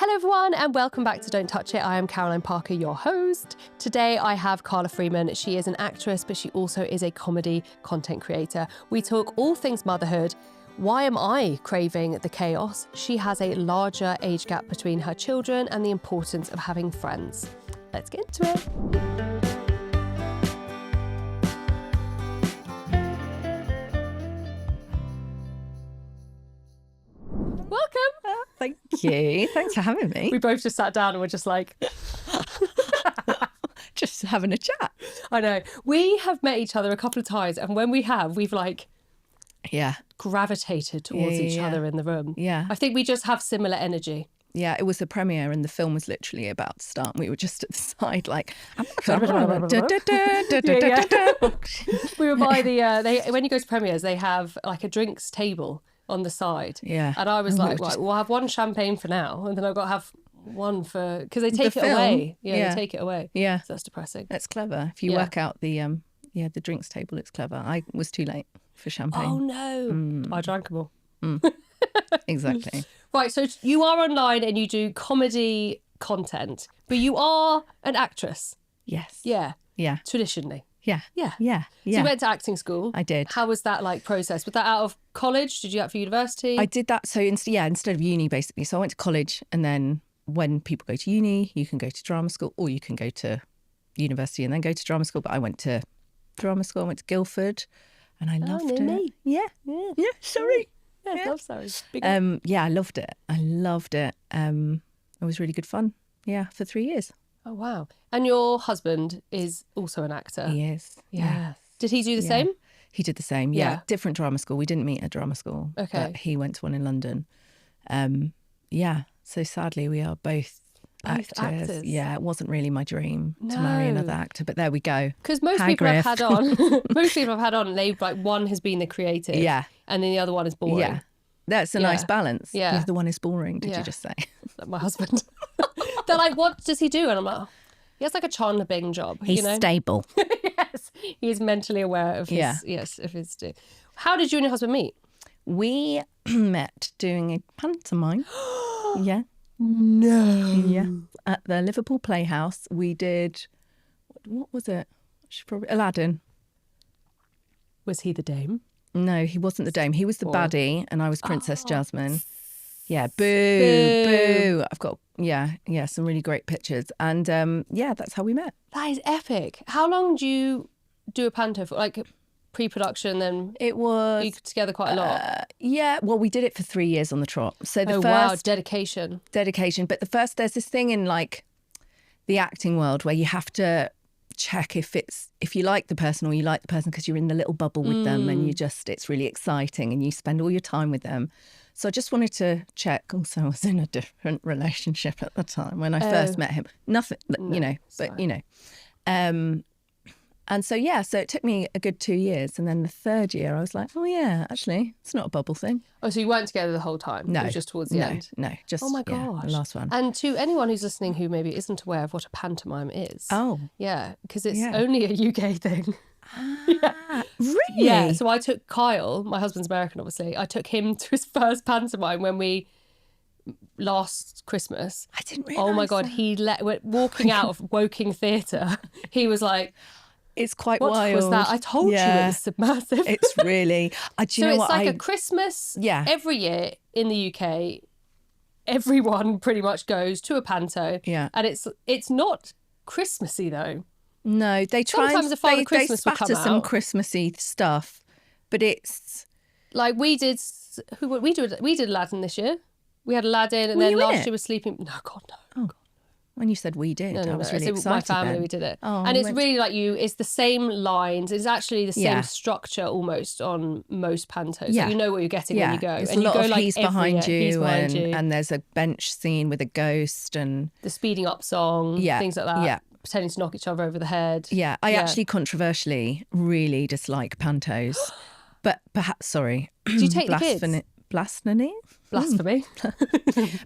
Hello everyone and welcome back to Don't Touch It. I am Caroline Parker, your host. Today I have Carla Freeman. She is an actress, but she also is a comedy content creator. We talk all things motherhood. Why am I craving the chaos? She has a larger age gap between her children and the importance of having friends. Let's get into it. Welcome. Thank you. Thanks for having me. We both just sat down and we're just like... just having a chat. I know. We have met each other a couple of times and when we have, we've gravitated towards each other in the room. Yeah. I think we just have similar energy. Yeah, it was a premiere and the film was literally about to start. We were just at the side like... We were by the... when you go to premieres, they have like a drinks table on the side. Yeah. And I was like, right, we'll have one champagne for now and then I've got to have one for... Because they take it away. Yeah, they take it away. Yeah. So that's depressing. That's clever. If you work out the drinks table, it's clever. I was too late for champagne. Oh, no. I drank them all. Exactly. Right, so you are online and you do comedy content, but you are an actress. Yes. Yeah. Yeah. Traditionally. Yeah. Yeah. Yeah. So you went to acting school. I did. How was that process? Was that out of college? Did you do that for university? I did that. So instead of uni, basically. So I went to college, and then when people go to uni, you can go to drama school or you can go to university and then go to drama school. But I went to drama school. I went to Guildford and I loved it. Me. Yeah. Sorry. Yeah, Yeah. love sorry. I loved it. It was really good fun. Yeah, for 3 years. Oh, wow. And your husband is also an actor. He is. Yeah. Did he do the same? He did the same. Yeah. Yeah. Different drama school. We didn't meet at drama school. Okay. But he went to one in London. So sadly, we are both actors. Yeah, it wasn't really my dream to marry another actor, but there we go. Because most people I've had on, they've one has been the creative. Yeah. And then the other one is boring. Yeah. That's a nice balance. Yeah. The other one is boring, did you just say? Like my husband. They're like, what does he do? And I'm like, oh, he has like a Chandler Bing job. He's stable. Yes. He is mentally aware of his do. How did you and your husband meet? We met doing a pantomime. Yeah. No. Yeah. At the Liverpool Playhouse. We did, what was it? Aladdin. Was he the dame? No, he wasn't the dame. He was the baddie and I was Princess Jasmine. Yeah, boo. I've got, some really great pictures. And that's how we met. That is epic. How long do you do a panto for? Like pre-production, then it was... you together quite a lot? Well, we did it for 3 years on the trot. So the first... dedication. But there's this thing in like the acting world where you have to check if you like the person or you like the person because you're in the little bubble with them and it's really exciting and you spend all your time with them. So I just wanted to check. Also, I was in a different relationship at the time when I first met him. Nothing, and so, so it took me a good 2 years. And then the third year, I was like, oh, yeah, actually, it's not a bubble thing. Oh, so you weren't together the whole time? No. It was just towards the end? No, just the last one. And to anyone who's listening who maybe isn't aware of what a pantomime is. Oh. Yeah, because it's only a UK thing. Really? Yeah, so I took Kyle, my husband's American, obviously. I took him to his first pantomime when we... last Christmas. I didn't realise. Oh, my God. Walking out of Woking Theatre, he was like... It's quite what wild. What was that? I told you it was submersive. It's really... it's like a Christmas every year in the UK. Everyone pretty much goes to a panto. Yeah. And it's not Christmassy, though. No, they try Sometimes and a Father Christmas they will come spatter some out. Christmassy stuff, but it's... Like we did Aladdin this year. We had Aladdin and then last year was Sleeping... No, God, no. Oh. When you said we did, I was really excited. My family, then. we did it. Oh, and it's really like it's the same lines. It's actually the same structure almost on most pantos. So you know what you're getting when you go. It's and a lot you go of like he's behind you, you. And there's a bench scene with a ghost and... the speeding up song, things like that. Yeah. Pretending to knock each other over the head. Yeah, I actually controversially really dislike pantos. But perhaps, sorry. Do you take the kids? Blasphemy? Blasphemy.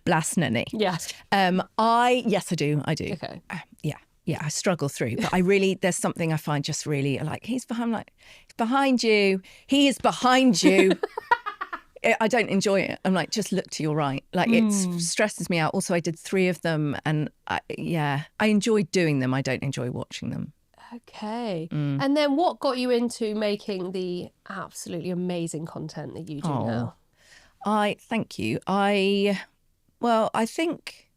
Blasphemy. Yeah. Yes, I do. Okay. Yeah, I struggle through. But there's something I find just really like, he's behind you. He is behind you. I don't enjoy it. I'm like, just look to your right. Like it stresses me out. Also, I did 3 of them, and I enjoyed doing them. I don't enjoy watching them. Okay. And then what got you into making the absolutely amazing content that you do now? Thank you. I think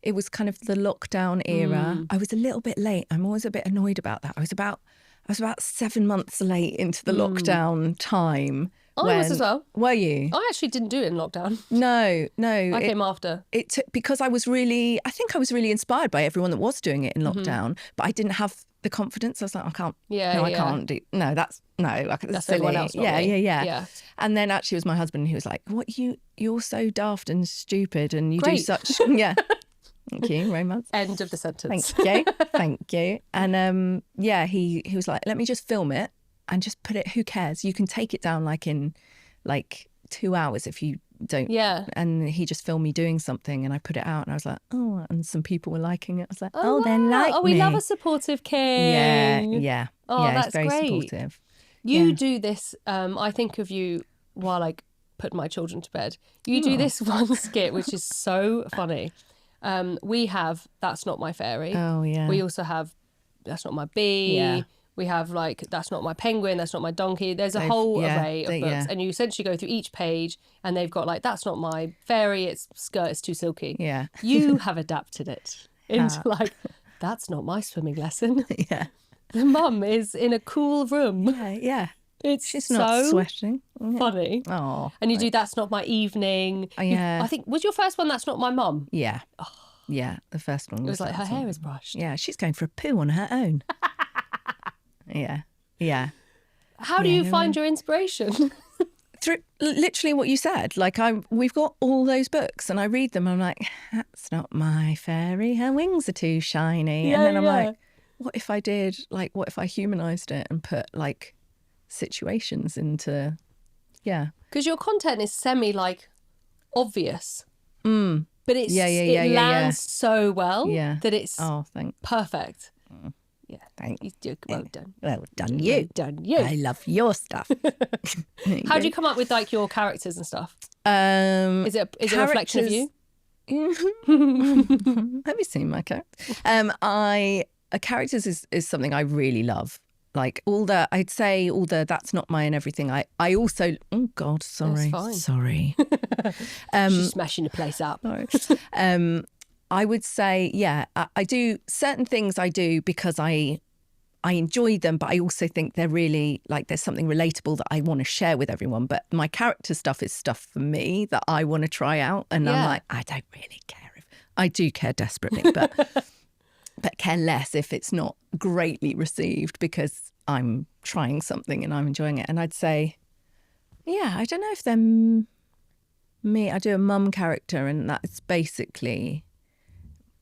it was kind of the lockdown era. I was a little bit late. I'm always a bit annoyed about that. I was about 7 months late into the lockdown time. I was as well. Were you? I actually didn't do it in lockdown. No. I came after. It took, because I was really inspired by everyone that was doing it in lockdown, but I didn't have the confidence. I was like, I can't. I can't do. No, that's That's silly. everyone else. Not me. Yeah. And then actually, it was my husband who was like, "What you're so daft and stupid, and you do such Thank you very much. End of the sentence. Thank you. And he was like, let me just film it and just put it. Who cares? You can take it down in 2 hours if you don't. Yeah. And he just filmed me doing something, and I put it out, and I was like, oh, and some people were liking it. I was like, wow. they like me. Oh, we love a supportive king. Yeah. Oh, that's it's very great. supportive. You do this. I think of you while I put my children to bed. You do this one skit, which is so funny. We have That's Not My Fairy. Oh, yeah. We also have That's Not My Bee. Yeah. We have That's Not My Penguin, That's Not My Donkey. There's a whole array of books. Yeah. And you essentially go through each page and they've got That's Not My Fairy, its skirt is too silky. Yeah. You have adapted it into That's Not My Swimming Lesson. Yeah. The mum is in a cool room. Yeah. She's not so sweating. funny. Oh. And you do That's Not My Evening. Yeah. I think, was your first one That's Not My Mum? Yeah. Yeah, the first one was It was her hair is brushed. Yeah, she's going for a poo on her own. Yeah. How do you find your inspiration? Through literally what you said. We've got all those books, and I read them, and I'm like, that's not my fairy. Her wings are too shiny. And then I'm like, what if I did, what if I humanised it and put situations into, Because your content is obvious. But it lands so well that it's perfect. Yeah, thank you. Well done. Well done, you. Well done, you. I love your stuff. How do you come up with your characters and stuff? Is it a reflection of you? Have you seen my characters? Characters is something I really love. That's not my and everything. I also, oh God, sorry. That's fine. Sorry. She's smashing the place up. I would say, I do certain things I do because I enjoy them, but I also think they're really there's something relatable that I want to share with everyone. But my character stuff is stuff for me that I want to try out. And I'm like, I don't really care if I do care desperately, but care less if it's not greatly received because I'm trying something and I'm enjoying it. And I'd say, I don't know if they're me. I do a mum character, and that's basically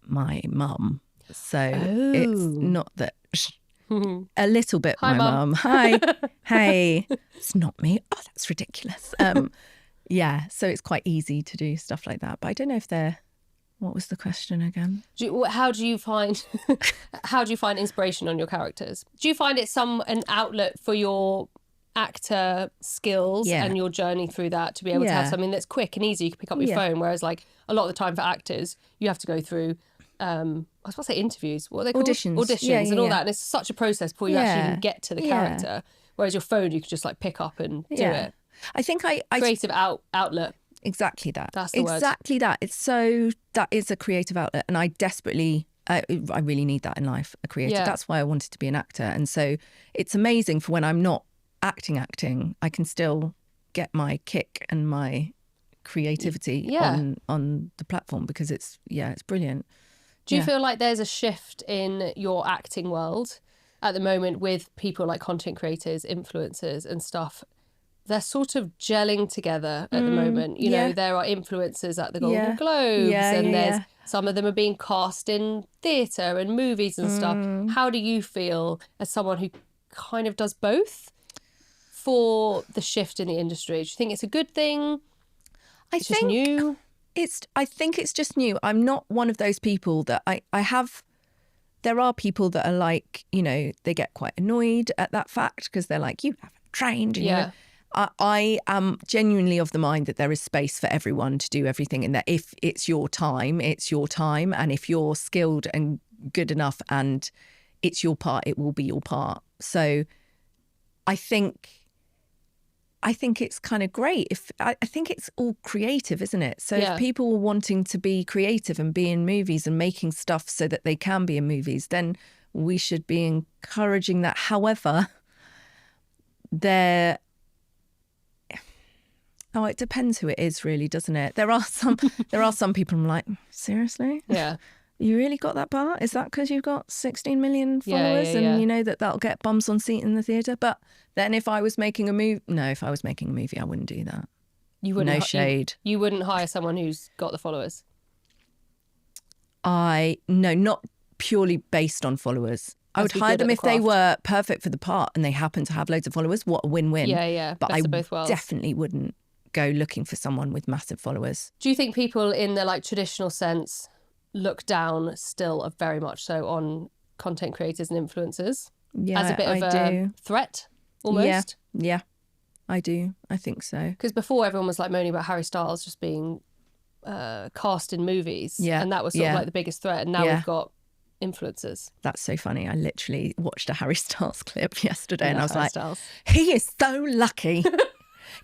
my mum. So it's not that a little bit Hi, my mum. Hi. Hey. It's not me. Oh, that's ridiculous. So it's quite easy to do stuff like that. But I don't know if they're. What was the question again? How do you find inspiration on your characters? Do you find it an outlet for your actor skills and your journey through that to be able to have something that's quick and easy? You can pick up your phone, whereas a lot of the time for actors, you have to go through I was about to say interviews. What are they called? Auditions and all that. And it's such a process before you actually even get to the character. Whereas your phone, you can just pick up and do it. I think creative outlet. Exactly that. That's the word. Exactly that. That is a creative outlet, and I desperately, I really need that in life. A creative. Yeah. That's why I wanted to be an actor, and so it's amazing for when I'm not acting. I can still get my kick and my creativity on the platform because it's brilliant. Do you feel like there's a shift in your acting world at the moment with people like content creators, influencers and stuff? They're sort of gelling together at the moment. You know, there are influencers at the Golden Globes and there's some of them are being cast in theatre and movies and stuff. How do you feel as someone who kind of does both for the shift in the industry? Do you think it's a good thing? I think new? I think it's just new. I'm not one of those people that there are people that are they get quite annoyed at that fact because they're like, you haven't trained. And I am genuinely of the mind that there is space for everyone to do everything, and that if it's your time, it's your time. And if you're skilled and good enough and it's your part, it will be your part. So I think it's kind of great. I think it's all creative, isn't it? So if people are wanting to be creative and be in movies and making stuff so that they can be in movies, then we should be encouraging that. However, it depends who it is, really, doesn't it? There are some people I'm like, seriously? Yeah. You really got that part? Is that because you've got 16 million followers and you know that'll get bums on seat in the theatre? But then if I was making a movie, I wouldn't do that. You wouldn't. No shade. You wouldn't hire someone who's got the followers? No, not purely based on followers. I would hire them if they were perfect for the part and they happen to have loads of followers. What a win-win. Yeah. But I definitely wouldn't go looking for someone with massive followers. Do you think people in the traditional sense look down still very much so on content creators and influencers as a bit of a threat almost? Yeah, I do. I think so. Because before everyone was moaning about Harry Styles just being cast in movies, and that was sort of the biggest threat, and now we've got influencers. That's so funny. I literally watched a Harry Styles clip yesterday and I was Harry like, Styles. He is so lucky.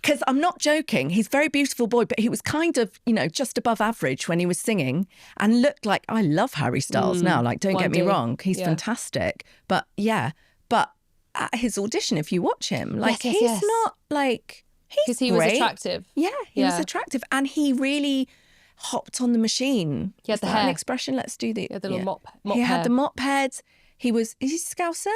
Because I'm not joking, he's a very beautiful boy, but he was kind of, just above average when he was singing and looked like, I love Harry Styles now, don't get me wrong, he's fantastic. But at his audition, if you watch him, he's not because he was attractive. Yeah, he was attractive and he really hopped on the machine. He had the hair. An expression? Let's do the little mop He hair. had the mop heads. Is he Scouser?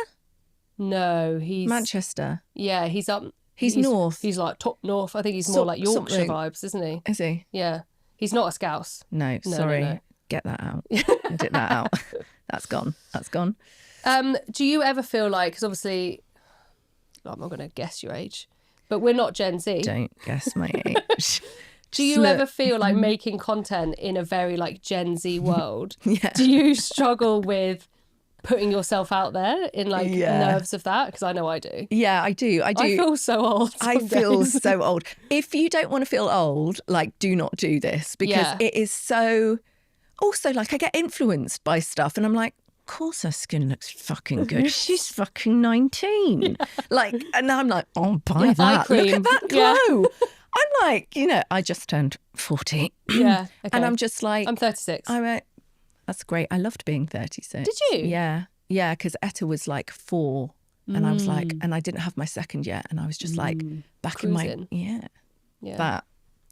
No, he's... Manchester. Yeah, he's up... He's north. He's top north. I think he's more Yorkshire vibes, isn't he? Is he? Yeah. He's not a Scouse. No, sorry. No. Get that out. Edit that out. That's gone. Do you ever feel because obviously, I'm not going to guess your age, but we're not Gen Z. Don't guess my age. Do you ever feel making content in a very Gen Z world? Yeah. Do you struggle with putting yourself out there in nerves of that? Because I know I do. Yeah, I do. I feel so old. I feel so old. If you don't want to feel old, do not do this because it is so... Also, I get influenced by stuff and I'm like, of course her skin looks fucking good. She's fucking 19. And I'm like, oh, buy that. Look at that glow. Yeah. I'm like, I just turned 40. Yeah. Okay. And I'm just like... I'm 36. That's great. I loved being 36. Did you? Yeah. Yeah, because Etta was 4 and I was and I didn't have my second yet. And I was just back cruising. in my... Yeah. That.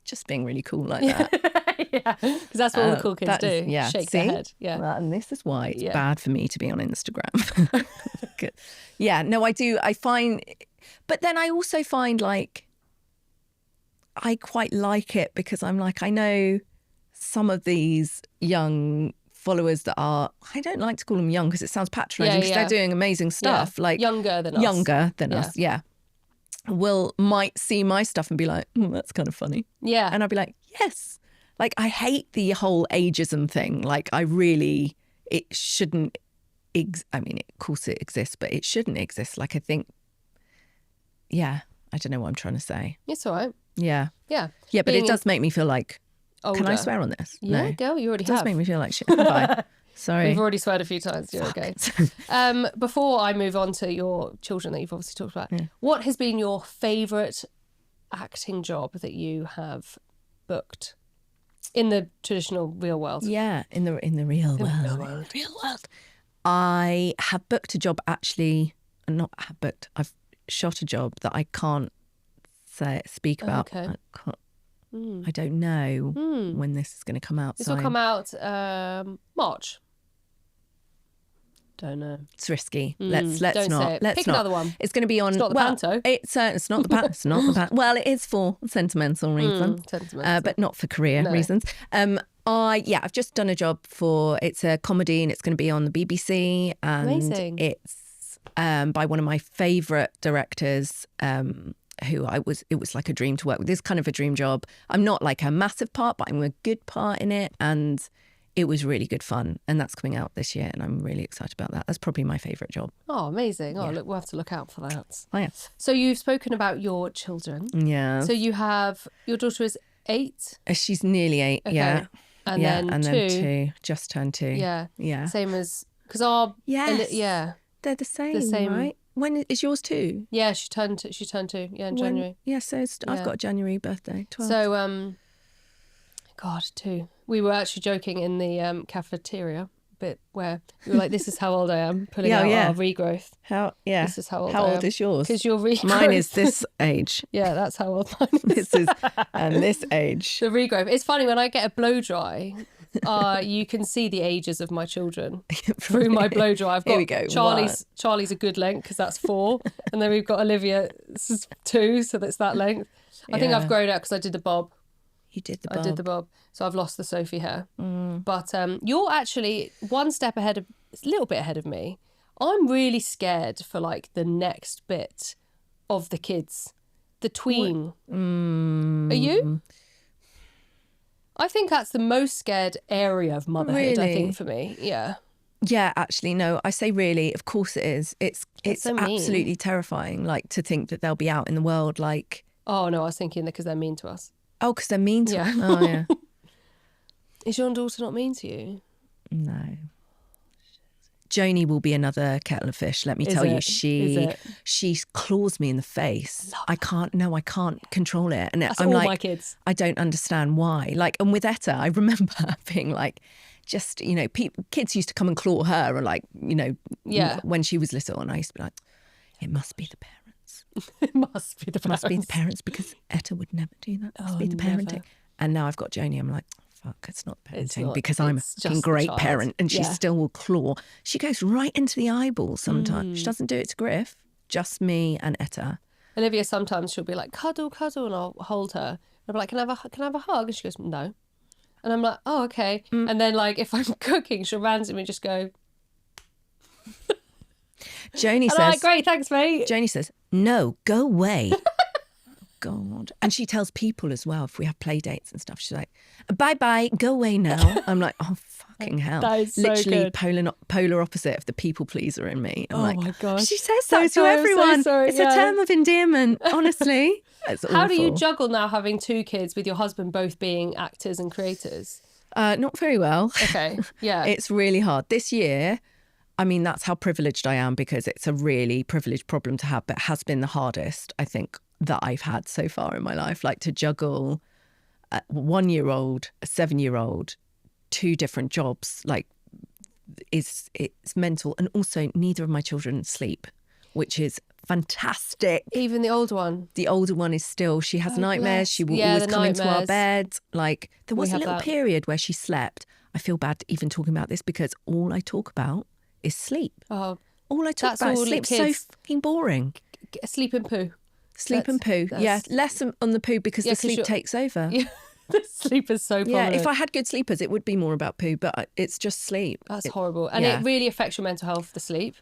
Just being really cool like that. Yeah. Because that's what all the cool kids do. Yeah. Shake their head. Yeah. Well, and this is why it's bad for me to be on Instagram. Good. Yeah. No, I do. I find... But then I also find I quite like it because I'm I know some of these young followers that are, I don't like to call them young because it sounds patronising because they're doing amazing stuff. Younger than us. Yeah. Might see my stuff and be like, that's kind of funny. Yeah. And I'd be like, yes. I hate the whole ageism thing. It shouldn't, of course it exists, but it shouldn't exist. I think, I don't know what I'm trying to say. It's all right. Yeah. Yeah. Yeah, but it does make me feel older. Can I swear on this? Yeah, no. Girl, you already have. It does make me feel like shit. Bye. Sorry. We've already sweared a few times. You're okay. Before I move on to your children that you've obviously talked about, what has been your favourite acting job that you have booked in the traditional real world? Yeah, in the real world. I have booked a job I've shot a job that I can't speak about. Okay. I don't know when this is going to come out. This will come out March. Don't know. It's risky. Let's don't not. Say it. Let's Pick not. another one. It's going to be on. It's not the panto. It's not the panto. It's not the panto. Well, it is for sentimental reasons, but not for career reasons. I've just done a job for. It's a comedy and it's going to be on the BBC. And amazing. It's by one of my favourite directors. It was a dream to work with. This kind of a dream job. I'm not a massive part, but I'm a good part in it. And it was really good fun. And that's coming out this year. And I'm really excited about that. That's probably my favourite job. Oh, amazing. Oh, look, we'll have to look out for that. Oh, yeah. So you've spoken about your children. Yeah. So you have, your daughter is 8? She's nearly 8, Okay. yeah. And yeah, then and 2. then 2, just turned 2. Yeah. Yeah. Same as, because our... Yes. Yeah. They're the same, right? When is yours 2? Yeah, she turned 2, yeah, in January. Yeah, so I've got a January birthday, 12. So, God, 2. We were actually joking in the cafeteria bit where we were like, this is how old I am, pulling out our regrowth. This is how old I am. How old is yours? Because your regrowth... Mine is this age. Yeah, that's how old mine is. This age. The regrowth. It's funny, when I get a blow dry, you can see the ages of my children through my blow dry. I've got, here we go. Charlie's a good length because that's 4. And then we've got Olivia, this is 2, so that's that length. I think I've grown out because I did the bob. You did the bob. I did the bob. So I've lost the Sophie hair. But you're actually one step ahead a little bit ahead of me. I'm really scared for like the next bit of the kids, the tween. Are you? I think that's the most scared area of motherhood, Really? I think, for me. Yeah. Yeah, actually, no, I say really, of course it is. It's so mean. absolutely terrifying, like, to think that they'll be out in the world, like... Oh, no, I was thinking that because they're mean to us. Oh, because they're mean to us? Oh, yeah. Is your daughter not mean to you? No. Joni will be another kettle of fish, let me tell you. She claws me in the face. I can't control it. And That's I'm all like, my kids. I don't understand why. Like, and with Etta, I remember being like, just, you know, kids used to come and claw her, or like, you know, when she was little, and I used to be like, it must be the parents. It must be the parents. It must be the parents, because Etta would never do that. It must be the parenting. Never. And now I've got Joni, I'm like, fuck, it's not parenting, It's not, because I'm a fucking great parent, and she still will claw. She goes right into the eyeball sometimes. She doesn't do it to Griff, just me and Etta. Olivia, sometimes she'll be like, cuddle, cuddle, and I'll hold her. I'll be like, can I have a hug? And she goes, no. And I'm like, oh, okay. And then, like, if I'm cooking, she'll randomly just go. Joni says, I'm like, great, thanks, mate. Joni says, no, go away. God. And she tells people as well, if we have play dates and stuff, she's like, bye-bye, go away now. I'm like, oh, fucking hell. That is so literally good. polar opposite of the people pleaser in me. I'm like, my gosh. She says that to everyone. It's a term of endearment, honestly. It's How do you awful. juggle now having 2 kids with your husband both being actors and creators? Not very well. Okay, yeah. It's really hard. This year, I mean, that's how privileged I am, because it's a really privileged problem to have, but it has been the hardest, I think, that I've had so far in my life. Like, to juggle a 1-year-old, a 7-year-old, 2 different jobs, like, it's mental. And also, neither of my children sleep, which is fantastic. Even the older one? The older one is still, she has nightmares. Bless. She will always come into our nightmares. bed. Like, there was a have little that. period where she slept. I feel bad even talking about this, because all I talk about is sleep. Oh, All I talk that's about all is sleep. So kids. fucking boring. Sleep and poo. Sleep and poo. Yeah, less on the poo, because the sleep takes over. Yeah, the sleep is so prominent. Yeah, if I had good sleepers, it would be more about poo, but it's just sleep. That's horrible. And it really affects your mental health, the sleep.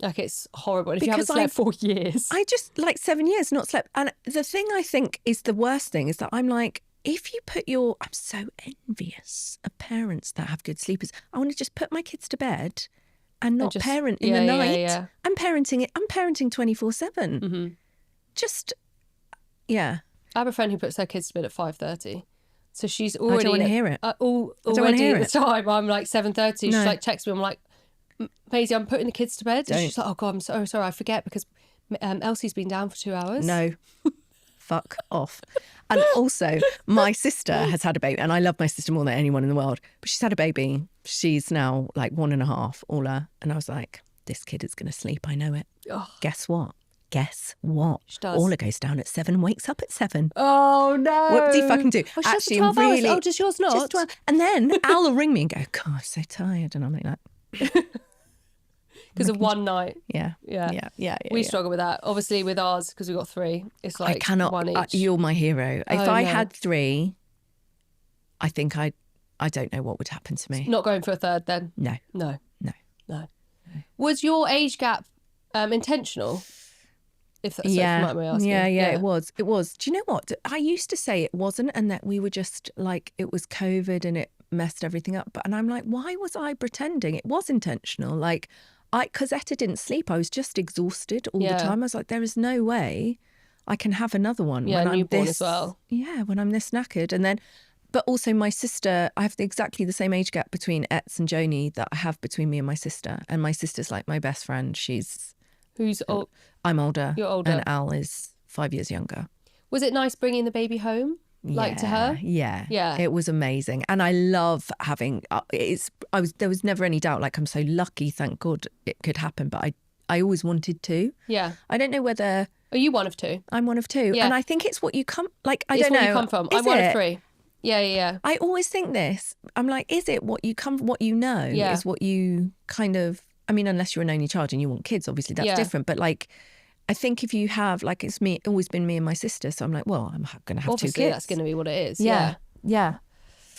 Like, it's horrible. And if Because you haven't slept for years. I just, like, 7 years not slept. And the thing I think is the worst thing is that I'm like, if you put I'm so envious of parents that have good sleepers. I want to just put my kids to bed and not parent in the night. Yeah. I'm parenting 24/7. Mm-hmm. Just, yeah. I have a friend who puts her kids to bed at 5:30. So she's already... I don't want to hear it. Already at the time, I'm like 7:30. She's like, texts me. I'm like, Maisie, I'm putting the kids to bed. And she's like, oh God, I'm so sorry. I forget because Elsie's been down for 2 hours. No. Fuck off. And also, my sister has had a baby, and I love my sister more than anyone in the world, but she's had a baby. She's now like 1.5, Ola. And I was like, this kid is going to sleep. I know it. Oh. Guess what? She does. Ola goes down at 7, wakes up at 7. Oh, no. What do you fucking do? Well, actually, 12 hours. Oh, does yours not? Just 12. And then Al will ring me and go, God, I'm so tired. And I'm like that. Because of one night. Yeah. We struggle with that. Obviously, with ours, because we've got 3, it's like I cannot, one each. you're my hero. If Oh, I no. had 3, I think I don't know what would happen to me. Not going for a third then? No. No. Was your age gap intentional? If that's so might me asking. Yeah, it was. Do you know what? I used to say it wasn't, and that we were just like, it was COVID, messed everything up. And I'm like, why was I pretending? It was intentional. Like, because Etta didn't sleep. I was just exhausted all the time. I was like, there is no way I can have another one when I'm newborn this, as well. Yeah, when I'm this knackered. And then, but also my sister, I have exactly the same age gap between Ets and Joni that I have between me and my sister. And my sister's like my best friend. Who's old? I'm older. You're older. And Al is 5 years younger. Was it nice bringing the baby home? Like to her? Yeah. It was amazing. And I love having, there was never any doubt, like I'm so lucky, thank God it could happen. But I always wanted to. Yeah. I don't know whether. Are you one of two? I'm one of two. Yeah. And I think it's what you come, like, I It's don't know. where you come from. Is I'm one it? of three. Yeah. I always think this. I'm like, is it what you come, what you know is what you kind of, I mean, unless you're an only child and you want kids, obviously that's different. But like, I think if you have, like, it's always been me and my sister. So I'm like, well, I'm going to have Obviously, 2 kids. that's going to be what it is. Yeah.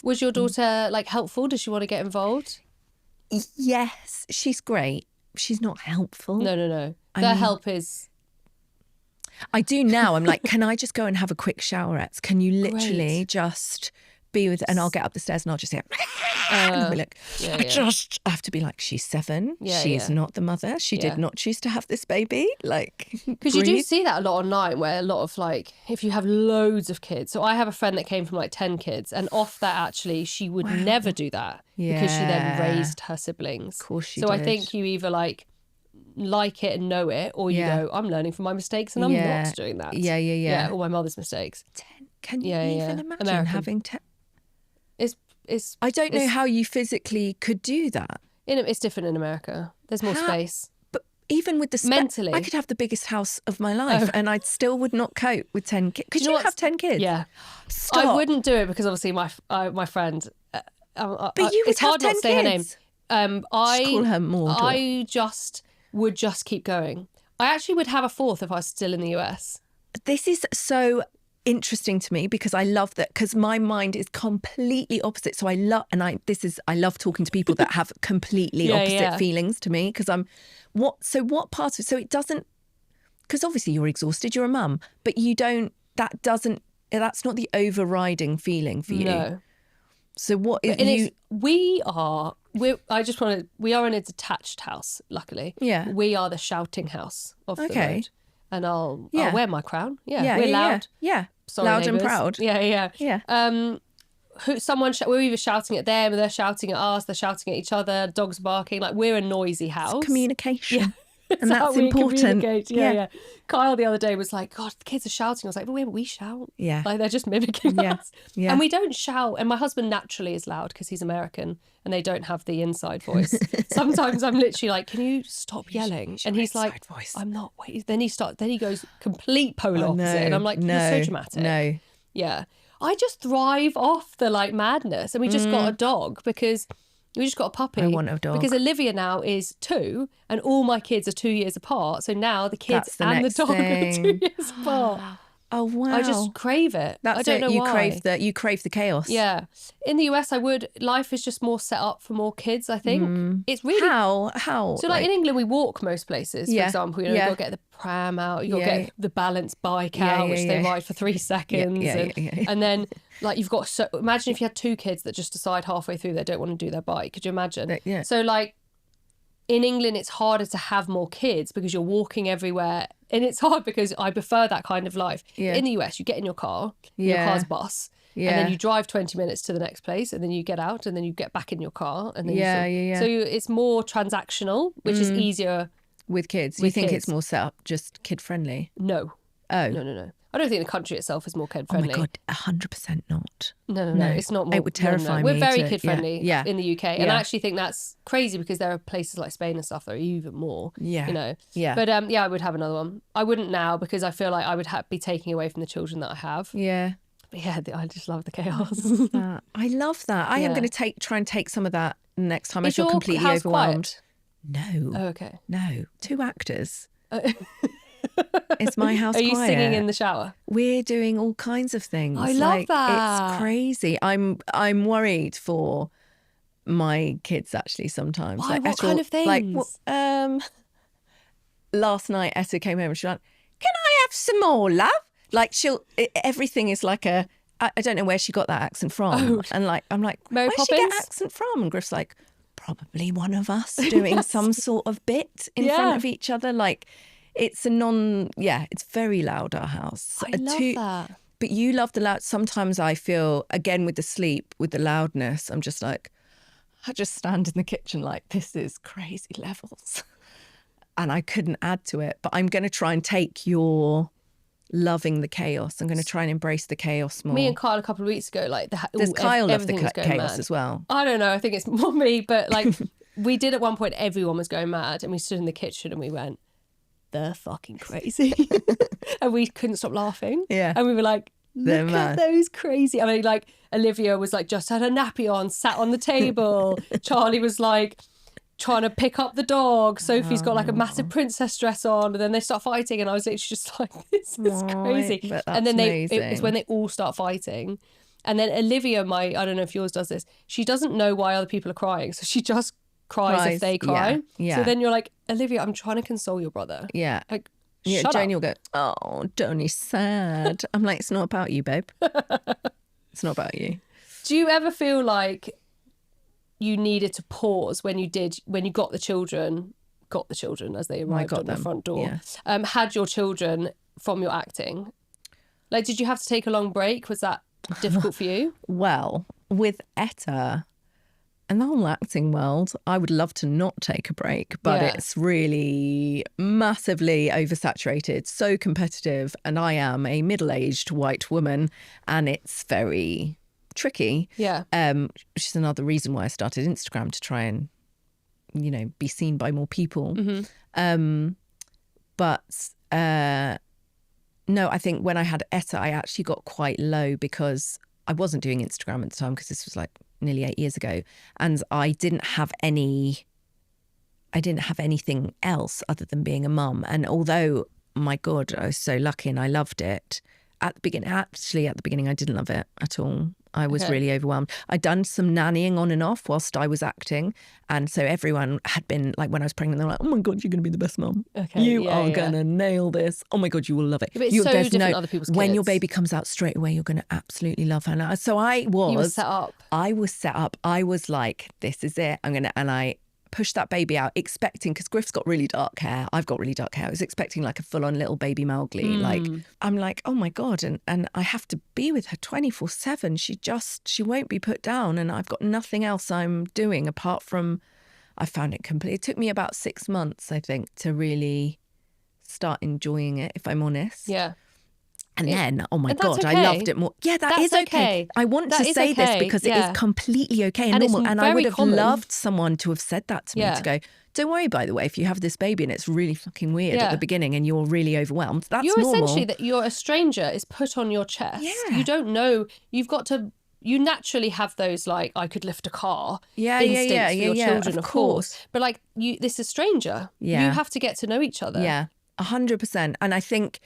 Was your daughter like helpful? Does she want to get involved? Yes, she's great. She's not helpful. No. Their help is... I do now. I'm like, can I just go and have a quick shower? Can you literally just be with, and I'll get up the stairs and I'll just say, and I'll be like, I have to be like, she's 7. She's not the mother. She did not choose to have this baby. Like, because you do see that a lot online, where a lot of like, if you have loads of kids. So I have a friend that came from like 10 kids, and off that actually she would never do that because she then raised her siblings. Of course she did. So I think you either like it and know it, or you go, I'm learning from my mistakes and I'm not doing that. Yeah. All my mother's mistakes. 10. Can you even imagine American. having 10? It's I don't know how you physically could do that. It's different in America. There's more space. But even with the mentally, I could have the biggest house of my life and I still would not cope with 10 kids. Could you have 10 kids? Yeah. Stop. I wouldn't do it because obviously my friend. But you would it's hard have 10 not to say kids. her name. Just call her Maud. I would just keep going. I actually would have a 4th if I was still in the US. This is so interesting to me because I love that, because my mind is completely opposite. So I love talking to people that have completely opposite feelings to me, because what part of it, so it doesn't, because obviously you're exhausted, you're a mum, but that's not the overriding feeling for you. No. So what is we are in a detached house, luckily. Yeah. We are the shouting house of the road. And I'll wear my crown. Yeah. We're loud. Yeah. Sorry, loud neighbours. and proud. Yeah. We're either shouting at them, or they're shouting at us, they're shouting at each other, dogs barking. Like, we're a noisy house. It's communication. Yeah. And that's important. Yeah. Kyle the other day was like, God, the kids are shouting. I was like, well, we shout. Yeah. Like, they're just mimicking us. Yeah. And we don't shout. And my husband naturally is loud because he's American and they don't have the inside voice. Sometimes I'm literally like, can you stop yelling? And he's like, voice. I'm not. Wait. Then he goes complete polar opposite. And I'm like, you're so dramatic. No. Yeah. I just thrive off the like madness. And we just got a dog because... We just got a puppy. I want a dog. Because Olivia now is 2 and all my kids are 2 years apart. So now the kids and the dog are 2 years apart. Oh, wow. I just crave it. I don't know why. You crave the chaos. Yeah. In the US, life is just more set up for more kids, I think. It's really... How? So like in England, we walk most places, for example. You've got to get the pram out, you've got to get the balance bike out, which they ride for 3 seconds. And then like you've got... So imagine if you had 2 kids that just decide halfway through they don't want to do their bike. Could you imagine? Yeah. So like in England, it's harder to have more kids because you're walking everywhere. And it's hard because I prefer that kind of life. Yeah. In the US, you get in your car, your car's bus, and then you drive 20 minutes to the next place, and then you get out, and then you get back in your car. And then So it's more transactional, which is easier. With kids. You think it's more set up, just kid-friendly? No. Oh. No. I don't think the country itself is more kid-friendly. Oh my God, 100% not. No. It's not more. It would terrify me. We're very kid-friendly in the UK. And Yeah. I actually think that's crazy because there are places like Spain and stuff that are even more, Yeah. you know. Yeah. But I would have another one. I wouldn't now because I feel like I would be taking away from the children that I have. Yeah. But yeah, I just love the chaos. I love that. I am going to try and take some of that next time I feel completely house overwhelmed. Quiet? No. Oh, okay. No. 2 actors. It's my house. Are you quiet. singing in the shower? We're doing all kinds of things. I love that. It's crazy. I'm worried for my kids actually sometimes. Why? What kind of things? Last night Etta came home and she was like, "Can I have some more, love?" Like everything is like a I don't know where she got that accent from. Oh. And like, I'm like, Mary where'd she get Poppins? accent from? And Griff's like, probably one of us doing some sort of bit in front of each other. Like, it's it's very loud, our house. I love that. But you love the loud. Sometimes I feel, again, with the sleep, with the loudness, I'm just like, I just stand in the kitchen like, this is crazy levels. And I couldn't add to it. But I'm going to try and take your loving the chaos. I'm going to try and embrace the chaos more. Me and Kyle a couple of weeks ago, like does Kyle love the chaos mad as well? I don't know. I think it's more me, but like we did at one point. Everyone was going mad, and we stood in the kitchen and we went, "They're fucking crazy," and we couldn't stop laughing. Yeah, and we were like, They're "Look mad. at those crazy!" I mean, like Olivia was like just had her nappy on, sat on the table. Charlie was like trying to pick up the dog. Sophie's got like a massive princess dress on, and then they start fighting, and I was literally just like, this is crazy. But that's and then amazing. it's when they all start fighting. And then Olivia, I don't know if yours does this, she doesn't know why other people are crying, so she just cries if they cry. Yeah. So then you're like, Olivia, I'm trying to console your brother. Yeah. Like, Yeah, shut Janie up. will go, oh, Donnie's sad. I'm like, it's not about you, babe. It's not about you. Do you ever feel like you needed to pause when you got the children as they arrived got on the them, front door, yeah. had your children from your acting? Like, did you have to take a long break? Was that difficult for you? Well, with Etta and the whole acting world, I would love to not take a break, but it's really massively oversaturated, so competitive. And I am a middle-aged white woman, and it's very tricky. Yeah. Which is another reason why I started Instagram, to try and, be seen by more people. Mm-hmm. No, I think when I had Etta, I actually got quite low because I wasn't doing Instagram at the time, because this was like nearly 8 years ago, and I didn't have anything else other than being a mum. And although, my God, I was so lucky and I loved it, at the beginning, I didn't love it at all. I was really overwhelmed. I'd done some nannying on and off whilst I was acting. And so everyone had been like, when I was pregnant, they were like, oh my God, you're going to be the best mum. Okay, you are going to nail this. Oh my God, you will love it. But it's so different than other people's kids. When your baby comes out straight away, you're going to absolutely love her. And so You were set up. I was set up. I was like, this is it. And I pushed that baby out expecting, because Griff's got really dark hair, I've got really dark hair, I was expecting like a full-on little baby Mowgli. Like, I'm like, oh my God, and I have to be with her 24/7. She won't be put down, and I've got nothing else I'm doing apart from, I found it complete. It took me about 6 months, I think, to really start enjoying it, if I'm honest. Yeah. And then, oh my And God, that's I okay. loved it more. Yeah, That's is okay. I want That to is say this okay, because it yeah. is completely okay and And it's normal. And I very would have common. loved someone to have said that to me, to go, don't worry, by the way, if you have this baby and it's really fucking weird at the beginning and you're really overwhelmed, that's normal. Essentially that you're a stranger is put on your chest. Yeah. You don't know. You naturally have those, like, I could lift a car instincts for your children, of course. But like, this is stranger. Yeah. You have to get to know each other. Yeah, 100%. And I think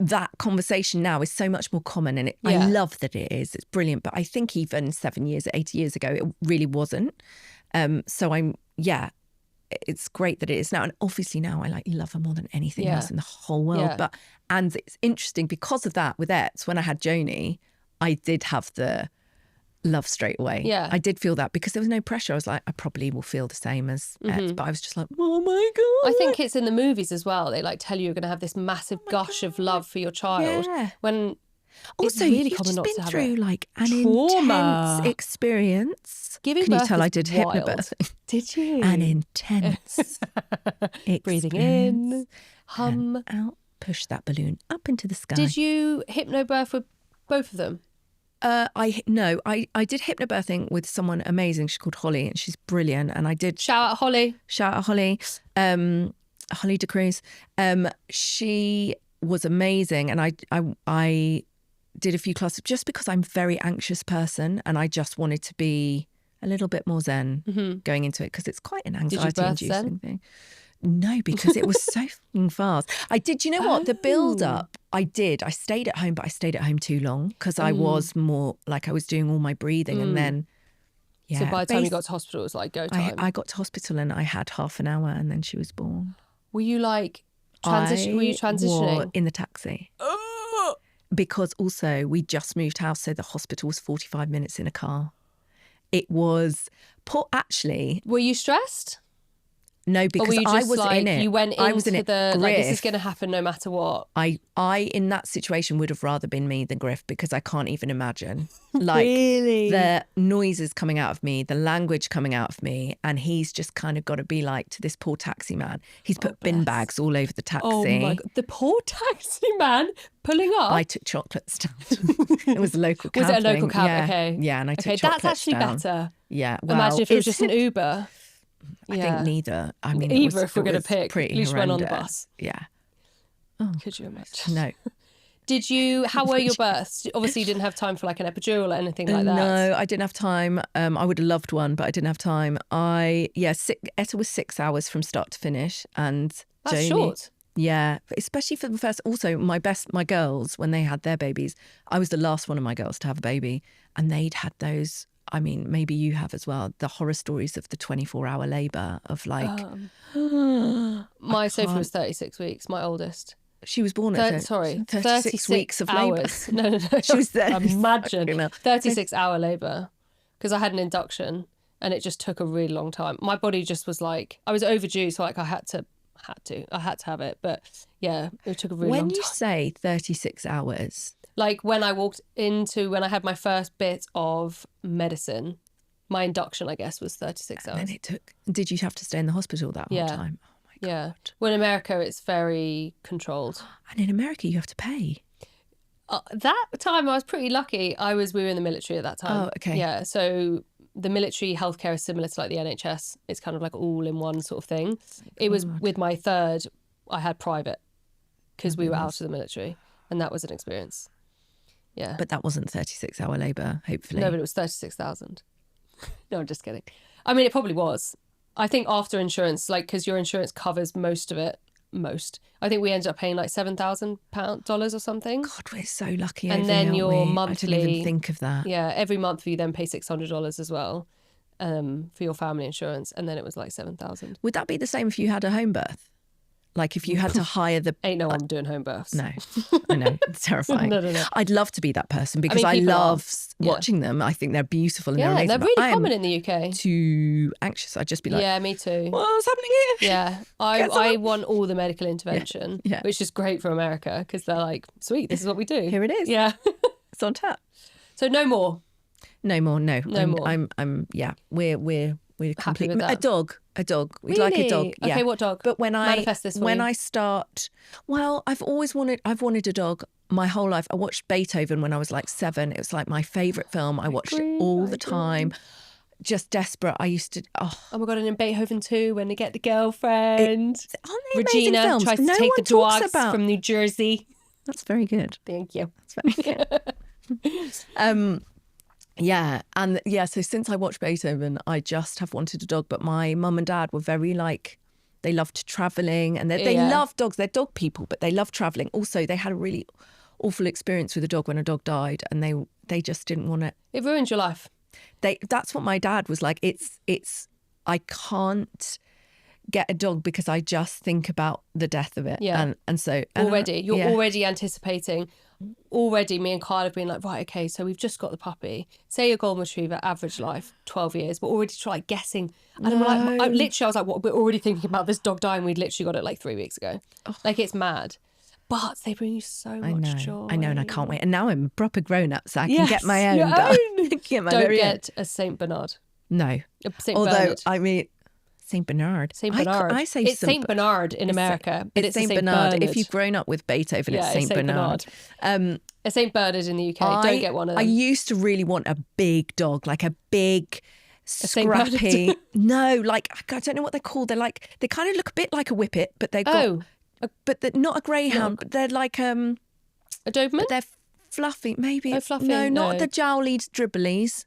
that conversation now is so much more common, and I love that it is. It's brilliant. But I think even 7 years, 8 years ago, it really wasn't. So it's great that it is now. And obviously now I love her more than anything else in the whole world. Yeah. And it's interesting because of that with Ets, when I had Joni, I did have the love straight away. Yeah. I did feel that because there was no pressure. I was like, I probably will feel the same as Ets, but I was just like, oh my God. I think it's in the movies as well. They like tell you you're going to have this massive gush of love for your child. Yeah. When also, it's really you've common just not been to have through it. like an Trauma. intense experience. Giving Can you birth tell is I did wild. hypnobirthing? Did you? An intense Breathing experience. in, hum. And out, push that balloon up into the sky. Did you hypnobirth with both of them? I did hypnobirthing with someone amazing. She's called Holly, and she's brilliant. And I did Shout out Holly. Holly de Cruz. She was amazing, and I did a few classes just because I'm a very anxious person, and I just wanted to be a little bit more zen going into it, because it's quite an anxiety-inducing thing. No, because it was so fucking fast. I did, you know what? The build-up, I stayed at home, but I stayed at home too long because I was more like, I was doing all my breathing, and then, So by the time you got to hospital, it was like go time. I got to hospital and I had half an hour, and then she was born. Were you like, were you transitioning? In the taxi. because also we just moved house, so the hospital was 45 minutes in a car. It was actually. Were you stressed? No, because I was like, in it. You went I was in into it. the Griff. like, this is going to happen no matter what. I in that situation would have rather been me than Griff, because I can't even imagine like Really? the noises coming out of me, the language coming out of me, and he's just kind of got to be like to this poor taxi man. He's put bin bags all over the taxi. Oh my God, the poor taxi man pulling up. I took chocolates down. It was a local cab. Was it a local cab? Yeah. Okay. Yeah, and I took chocolates that's actually down. better. Yeah. Well, imagine if it was just an Uber. I think neither. I mean, either if we're going to pick. Pretty at least horrendous. went on the bus. Yeah. Oh, could you imagine? No. How were your births? Obviously you didn't have time for like an epidural or anything like that. No, I didn't have time. I would have loved one, but I didn't have time. Etta was 6 hours from start to finish, and that's Jamie, short. Yeah, especially for the first. Also, my girls, when they had their babies, I was the last one of my girls to have a baby, and they'd had those. I mean, maybe you have as well, the horror stories of the 24-hour labour of like. My Sophie was 36 weeks, my oldest. She was born at 36 weeks of hours. labour. No. She was there. Imagine 36-hour labour, because I had an induction and it just took a really long time. My body just was like, I was overdue, so like I had to have it. But yeah, it took a really long time. When you say 36 hours... Like when I when I had my first bit of medicine, my induction, I guess, was 36 hours. And then did you have to stay in the hospital that whole time? Oh my God. Yeah. Well, in America, it's very controlled. And in America, you have to pay. That time I was pretty lucky. We were in the military at that time. Oh, okay. Yeah. So the military healthcare is similar to like the NHS. It's kind of like all in one sort of thing. It was with my third, I had private because we were out of the military, and that was an experience. Yeah. But that wasn't 36-hour labour, hopefully. No, but it was 36,000. No, I'm just kidding. I mean, it probably was. I think after insurance, like, because your insurance covers most of it. I think we ended up paying like $7,000 or something. God, we're so lucky. And over then here, your aren't we? monthly. I didn't even think of that. Yeah, every month you then pay $600 as well for your family insurance, and then it was like 7,000. Would that be the same if you had a home birth? Like if you had to hire the... Ain't no one doing home births. No, I know. It's terrifying. No. I'd love to be that person, because I love watching them. I think they're beautiful and they're amazing. They're really common in the UK. Too anxious. I'd just be like... Yeah, me too. What's happening here? Yeah, I want all the medical intervention, which is great for America, because they're like, sweet, this is what we do. Here it is. Yeah. It's on tap. So no more. No more. No. No more. We're happy with a dog. We'd like a dog. Yeah. Okay, what dog? But when Manifest this for you. I start, well, I've wanted a dog my whole life. I watched Beethoven when I was like 7. It was like my favourite film. I watched it all the time. Just desperate. I used to. Oh my God! And in Beethoven 2, when they get the girlfriend, aren't they amazing Regina films? tries to No take the one talks dogs from New Jersey. That's very good. Thank you. That's very good. Yeah. And yeah, so since I watched Beethoven, I just have wanted a dog. But my mum and dad were very like, they loved travelling, and they love dogs. They're dog people, but they love travelling. Also, they had a really awful experience with a dog when a dog died, and they just didn't want it. It ruined your life. That's what my dad was like. I can't get a dog because I just think about the death of it. Yeah. And so you're already anticipating. Already, me and Carla have been like, right, okay, so we've just got the puppy. Say a golden retriever, average life, 12 years. We're already guessing. And I was like, what? We're already thinking about this dog dying. We'd literally got it like 3 weeks ago. Oh. Like, it's mad. But they bring you so much joy. I know, and I can't wait. And now I'm a proper grown-up, so I can get my own dog. Don't get a Saint Bernard. No. Although, Bernard. I mean... Saint Bernard. Saint Bernard. I say it's Saint Bernard in America, but it's Saint Bernard. If you've grown up with Beethoven, it's Saint Bernard. A Saint Bernard in the UK. Don't get one of them. I used to really want a big dog, like a big, scrappy. No, like I don't know what they're called. They kind of look a bit like a whippet, but they've got, but they're not a greyhound. But they're like a Doberman. They're fluffy, maybe. Oh, fluffy. No, not the jowlies, dribblies.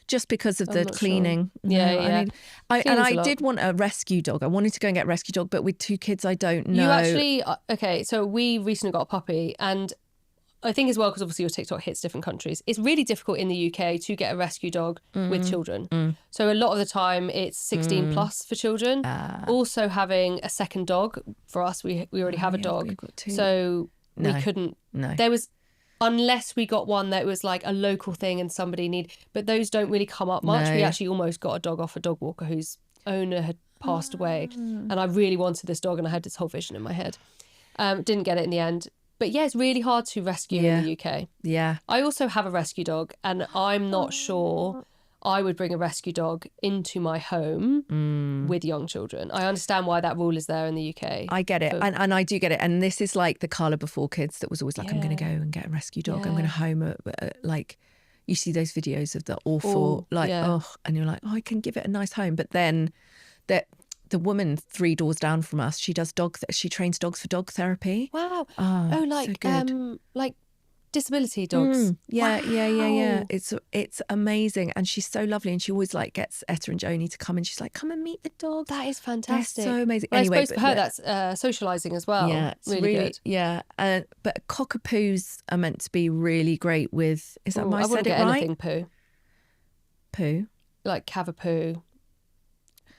Just because of the cleaning. Sure. Yeah. I did want a rescue dog. I wanted to go and get a rescue dog, but with 2 kids, I don't know. You actually, okay, so we recently got a puppy, and I think as well, because obviously your TikTok hits different countries, it's really difficult in the UK to get a rescue dog with children. So a lot of the time it's 16 plus for children. Also having a second dog, for us, we already have a dog. We've got 2. So we couldn't. No. There was... unless we got one that was like a local thing and somebody but those don't really come up much. No. We actually almost got a dog off a dog walker whose owner had passed away, and I really wanted this dog and I had this whole vision in my head. Didn't get it in the end. But yeah, it's really hard to rescue in the UK. Yeah. I also have a rescue dog, and I'm not sure I would bring a rescue dog into my home with young children. I understand why that rule is there in the UK. I get it. And I do get it. And this is like the Carla before kids that was always like, I'm going to go and get a rescue dog. I'm going to home like, you see those videos of the awful, and you're like, oh, I can give it a nice home. But then the woman 3 doors down from us, she trains dogs for dog therapy. Wow. Oh, like so good. Like disability dogs. Yeah, wow. yeah. It's amazing, and she's so lovely, and she always like gets Etta and Joni to come, and she's like, come and meet the dog. That is fantastic. They're so amazing. Well, anyway, I suppose for her that's socialising as well. Yeah, it's really good. Yeah, but cockapoos are meant to be really great with. Is that I said wouldn't it get right? anything Poo. Like cavapoo,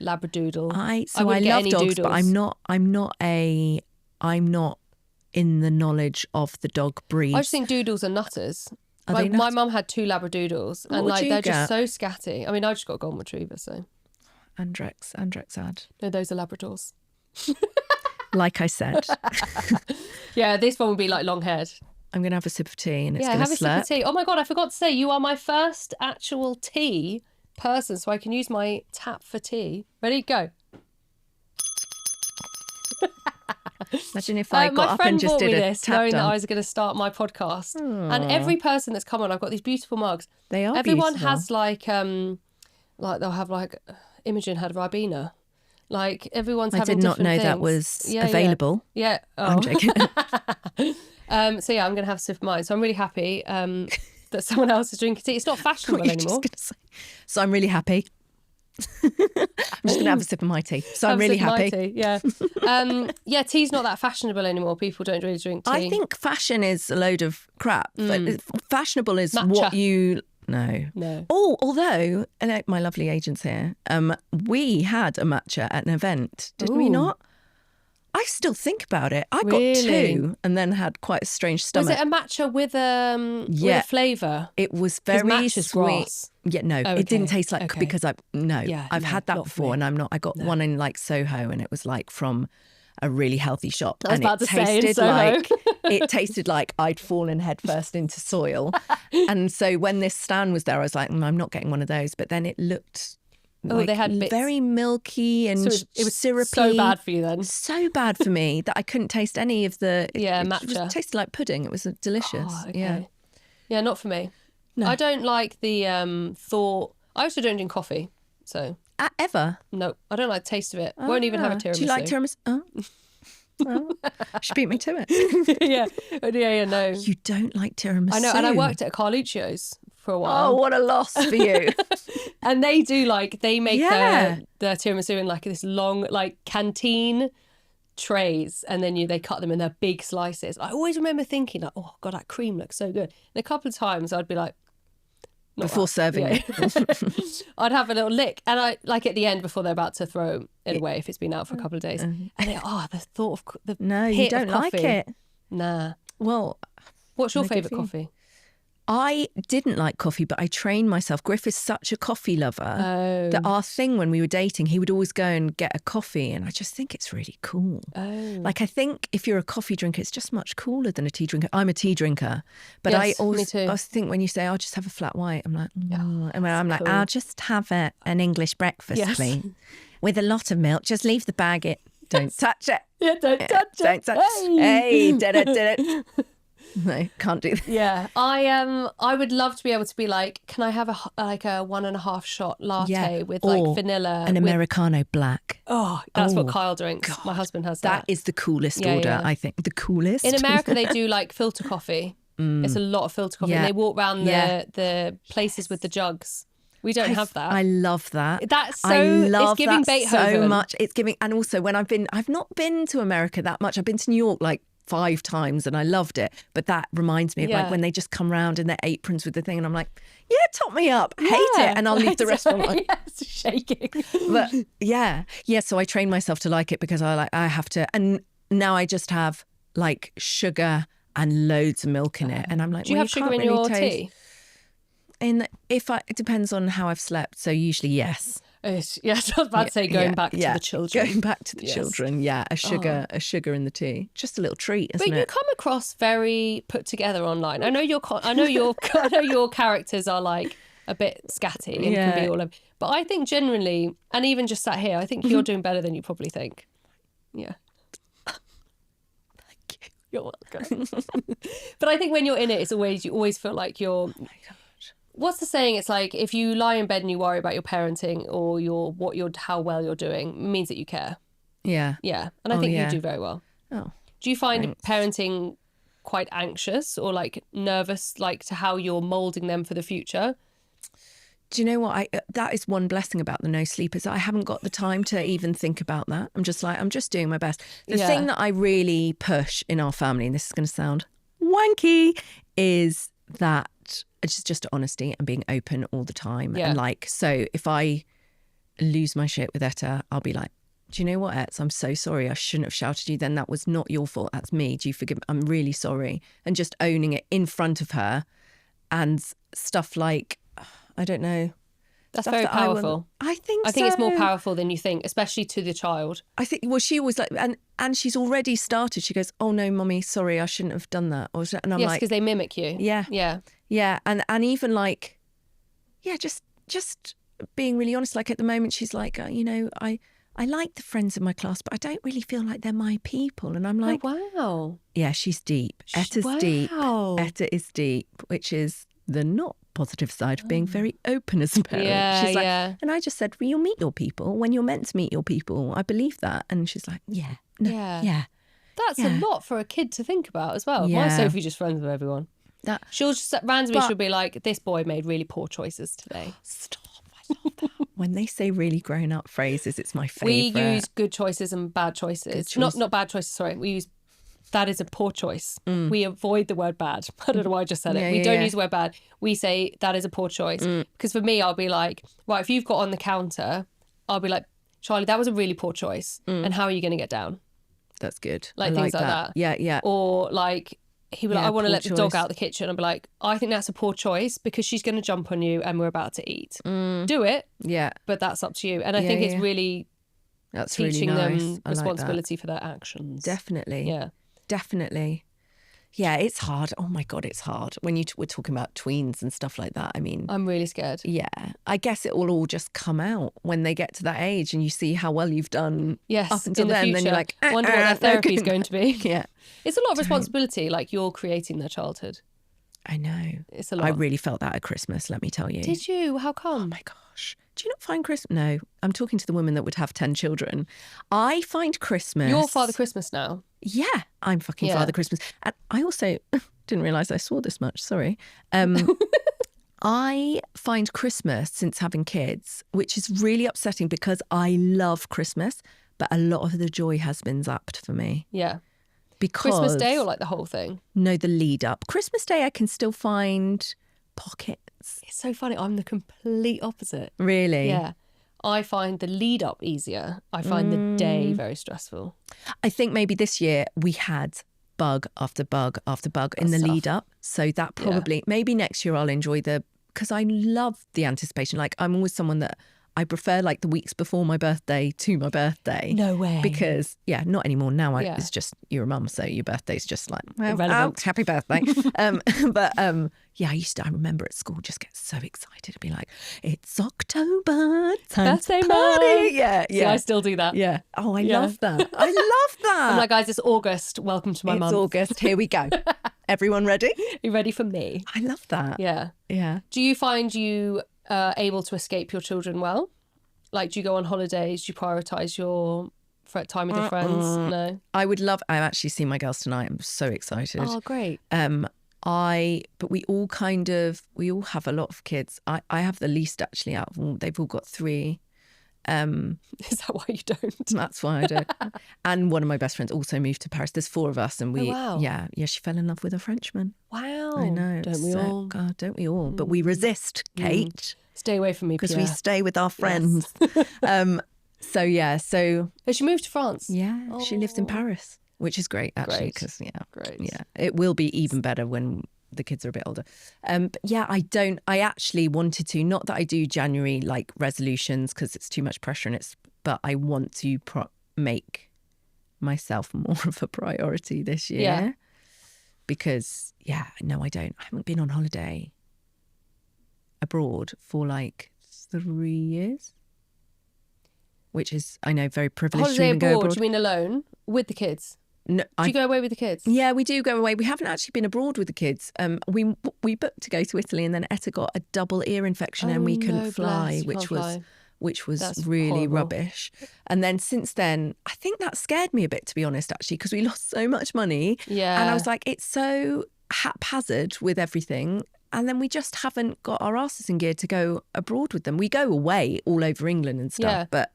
labradoodle. I wouldn't love get any dogs, doodles. but I'm not in the knowledge of the dog breeds. I just think doodles are nutters. Are like they my mum had 2 labradoodles, and would like you they're get? just so scatty. I mean, I just got a golden retriever, so Andrex ad. no, those are labradors. Like I said, Yeah, this one would be like long haired. I'm going to have a sip of tea, and it's Yeah, going to have a sip slurp. of tea. Oh my God, I forgot to say, you are my first actual tea person, so I can use my tap for tea. Ready? Go. Imagine if I got my up friend and just bought me did a this, tap knowing that I dance. was going to start my podcast. And every person that's come on, I've got these beautiful mugs. They are Everyone beautiful. has like they'll have like Imogen had Ribena. Like everyone's I having did not different know that things. was available. Yeah. Oh. I'm joking. So yeah, I'm going to have a sip of mine. So I'm really happy that someone else is drinking tea. It's not fashionable What were you anymore. just gonna say? So I'm really happy. I'm just going to have a sip of my tea. So I'm Have a really sip of my happy. tea, yeah. Yeah, tea's not that fashionable anymore. People don't really drink tea. I think fashion is a load of crap. Fashionable is Matcha. what you... No. Oh, although, and my lovely agents here, we had a matcha at an event, didn't we Ooh. not? I still think about it. I got Really? 2 and then had quite a strange stomach. Was it a matcha with a flavour? It was 'Cause very matcha's sweet. grass. Yeah, no, Oh, it didn't okay. taste like Okay. because I've Yeah, had that not for before, me. and I'm not. I got one in like Soho, and it was like from a really healthy shop, I was and about it to say, in tasted Soho. like it tasted like I'd fallen headfirst into soil. And so when this stand was there, I was like, I'm not getting one of those. But then it looked. Like they had bits. very milky and So it was syrupy. so bad for you then. So bad for me that I couldn't taste any of the. Yeah, it matcha. tasted like pudding. It was delicious. Oh, okay. Yeah. Yeah, not for me. No. I don't like the thought. I also don't drink coffee, so Ever? no, I don't like the taste of it. Won't even have a tiramisu. Do you like tiramisu? Oh. Well, she beat me to it. yeah, no. You don't like tiramisu? I know, and I worked at Carluccio's for a while. Oh, what a loss for you. And they do they make Yeah. the tiramisu in like this long like canteen trays, and then they cut them in their big slices. I always remember thinking like, oh God, that cream looks so good. And a couple of times I'd be like, not Before that. serving Yeah. it. I'd have a little lick, and I like at the end before they're about to throw it away if it's been out for a couple of days. And the thought of the No, you hit of don't like coffee. it. Nah. Well, What's your no good favourite for you. coffee? I didn't like coffee, but I trained myself. Griff is such a coffee lover Oh. that our thing when we were dating, he would always go and get a coffee. And I just think it's really cool. Oh. Like, I think if you're a coffee drinker, it's just much cooler than a tea drinker. I'm a tea drinker. But Yes, I me always too. think when you say, I'll just have a flat white, I'm like, and when I'm like, cool. I'll just have an English breakfast, Yes. please. With a lot of milk. Just leave the bag it. Don't touch it. Yeah, don't touch it. Don't touch it. Hey, did it. No, can't do that. Yeah, I would love to be able to be like, can I have a 1.5 shot latte with like Or vanilla? An with- Americano black. That's what Oh, Kyle drinks. My husband has that. That is the coolest Yeah, order, yeah. I think. The coolest. In America, they do like filter coffee. It's a lot of filter coffee. Yeah. And they walk around Yeah. the places with the jugs. We don't have that. I love that. That's so. I love it's giving that Beethoven so much. It's giving, and also when I've not been to America that much. I've been to New York like 5 times and I loved it. But that reminds me of Yeah. like when they just come round in their aprons with the thing, and I'm like, yeah, top me up, hate it, and I'll leave the restaurant. Like, Yes, shaking. but yeah. So I trained myself to like it because I have to, and now I just have like sugar and loads of milk in it. And I'm like, do you have sugar in your tea? It depends on how I've slept. So usually, yes. Yes, I was about to say going back to the children. Going back to the children, a sugar in the tea. Just a little treat, isn't it? But you come across very put together online. I know your characters are like a bit scatty and can be all over. But I think generally, and even just sat here, I think you're doing better than you probably think. Yeah. Thank you. You're welcome. But I think when you're in it, you always feel like you're. Oh my God. What's the saying? It's like if you lie in bed and you worry about your parenting or how well you're doing, it means that you care. Yeah. Yeah. And I think you do very well. Oh. Do you find parenting quite anxious or like nervous, like to how you're moulding them for the future? Do you know what? That is one blessing about the no sleepers. I haven't got the time to even think about that. I'm just doing my best. The thing that I really push in our family, and this is going to sound wanky, is that it's just honesty and being open all the time. Yeah. And like, so if I lose my shit with Etta, I'll be like, do you know what, Ets? I'm so sorry. I shouldn't have shouted you then. That was not your fault. That's me. Do you forgive me? I'm really sorry. And just owning it in front of her and stuff like, I don't know. That's very powerful. I think it's more powerful than you think, especially to the child. I think, well, she was like, and she's already started. She goes, oh no, mummy, sorry, I shouldn't have done that. And I'm like, because they mimic you. Yeah. Yeah. Yeah. And even like, just being really honest. Like at the moment, she's like, I like the friends in my class, but I don't really feel like they're my people. And I'm like, oh, wow. Yeah, she's deep. Etta's deep. Etta is deep, which is the not positive side of being very open as a parent. Yeah, she's like, and I just said, well, you'll meet your people when you're meant to meet your people. I believe that. And she's like, That's a lot for a kid to think about as well. Yeah. My Sophie's just friends with everyone. She'll just randomly she'll be like, this boy made really poor choices today. Stop. I love that. When they say really grown up phrases, it's my favourite. We use good choices and bad choices. Not bad choices, sorry. We use that is a poor choice. We avoid the word bad. I don't know why I just said it. We don't use the word bad. We say that is a poor choice. Because for me, I'll be like, right, if you've got on the counter, I'll be like, Charlie, that was a really poor choice. And how are you going to get down? That's good. Like things like that. Yeah, yeah. Or like, he would like, I want to let the dog out the kitchen. I'll be like, I think that's a poor choice because she's going to jump on you and we're about to eat. Do it. Yeah. But that's up to you. And I think it's really teaching them responsibility for their actions. Definitely. Yeah. Definitely. Yeah, it's hard. Oh my God, it's hard. When we're talking about tweens and stuff like that, I mean... I'm really scared. Yeah. I guess it will all just come out when they get to that age and you see how well you've done up until then. Then you're like... I wonder what their therapy is going to be. Yeah. It's a lot of responsibility, like you're creating their childhood. I know. It's a lot. I really felt that at Christmas, let me tell you. Did you? How come? Oh my gosh. Do you not find Christmas... No, I'm talking to the woman that would have 10 children. I find Christmas... You're Father Christmas now. Yeah, I'm fucking Father Christmas. And I also didn't realise I swore this much, sorry. I find Christmas, since having kids, which is really upsetting because I love Christmas, but a lot of the joy has been zapped for me. Yeah. Because... Christmas Day or like the whole thing? No, the lead up. Christmas Day I can still find pockets. It's so funny. I'm the complete opposite. Really? Yeah. I find the lead up easier. I find the day very stressful. I think maybe this year we had bug after bug after bug in the lead up. So that probably, maybe next year I'll enjoy because I love the anticipation. Like I'm always someone that I prefer like the weeks before my birthday to my birthday. No way. Because, not anymore. Now it's just, you're a mum, so your birthday's just like, irrelevant. Happy birthday. I remember at school just get so excited to be like, it's October, time birthday to party. month. Yeah. See, I still do that. Yeah. Oh, I love that. I love that. I'm like, guys, it's August. Welcome to my month. It's August. Here we go. Everyone ready? You ready for me? I love that. Yeah. Yeah. Do you find you able to escape your children well? Like, do you go on holidays? Do you prioritise your time with your friends? No. I would love... I've actually seen my girls tonight. I'm so excited. Oh, great. But we all have a lot of kids. I have the least actually out of all. They've all got 3. Is that why you don't? That's why I don't. And one of my best friends also moved to Paris. There's 4 of us, and we, she fell in love with a Frenchman. Wow, I know. Don't we all? God, don't we all? But we resist, Kate. Stay away from me, because we stay with our friends. Yes. So But she moved to France. Yeah, she lives in Paris. which is great actually, Great. because Great. it will be even better when the kids are a bit older. But yeah, I actually wanted to, not that I do January like resolutions because it's too much pressure but I want to make myself more of a priority this year. Yeah. Because no, I don't. I haven't been on holiday abroad for like 3 years, which is, I know, very privileged Holiday to even go abroad, abroad. you mean alone? With the kids? No, Do you go away with the kids? Yeah, we do go away. We haven't actually been abroad with the kids. We booked to go to Italy, and then Etta got a double ear infection, and we couldn't fly, which was That's really horrible. rubbish. And then since then, I think that scared me a bit, to be honest, actually, because we lost so much money. Yeah. And I was like, it's so haphazard with everything. And then we just haven't got our asses in gear to go abroad with them. We go away all over England and stuff, Yeah. but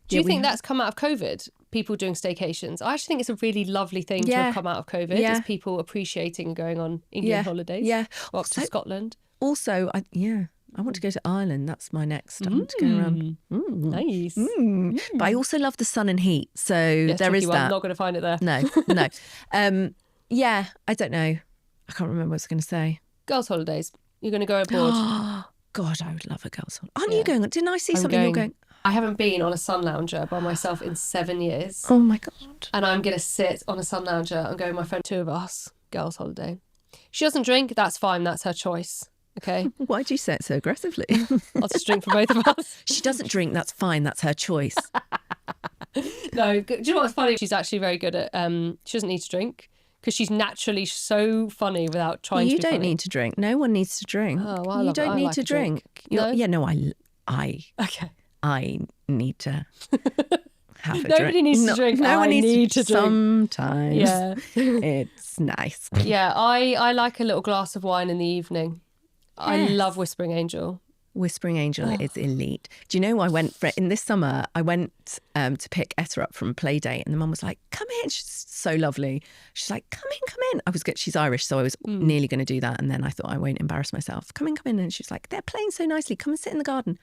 do you think that's come out of COVID? People doing staycations? I actually think it's a really lovely thing to have come out of COVID. Yeah. Is people appreciating and going on England holidays. Yeah. Or up to Scotland. Also, I want to go to Ireland. That's my next. I want to go around. Nice. But I also love the sun and heat. So there is that. I'm not going to find it there. No. Yeah, I don't know. I can't remember what I was going to say. Girls' holidays. You're going to go abroad. God, I would love a girls' holiday. Aren't you going? Didn't I see something you're going? I haven't been on a sun lounger by myself in 7 years. Oh my God. And I'm going to sit on a sun lounger and go with my friend, 2 of us, girls' holiday. She doesn't drink, that's fine, that's her choice. Okay. Why do you say it so aggressively? I'll just drink for both of us. She doesn't drink, that's fine, that's her choice. No, do you know what's funny? She's actually very good at, she doesn't need to drink because she's naturally so funny without trying to be funny. You don't need to drink. No one needs to drink. Oh, well, you don't need to drink. No? Yeah, no, Okay. I need to have a drink. Nobody needs to drink. No one needs to drink. Sometimes. Yeah. It's nice. Yeah, I like a little glass of wine in the evening. I love Whispering Angel. Whispering Angel is elite. Do you know, in this summer, I went to pick Etta up from play date, and the mum was like, come in. She's so lovely. She's like, come in. She's Irish, so I was nearly going to do that. And then I thought, I won't embarrass myself. Come in. And she's like, they're playing so nicely. Come and sit in the garden.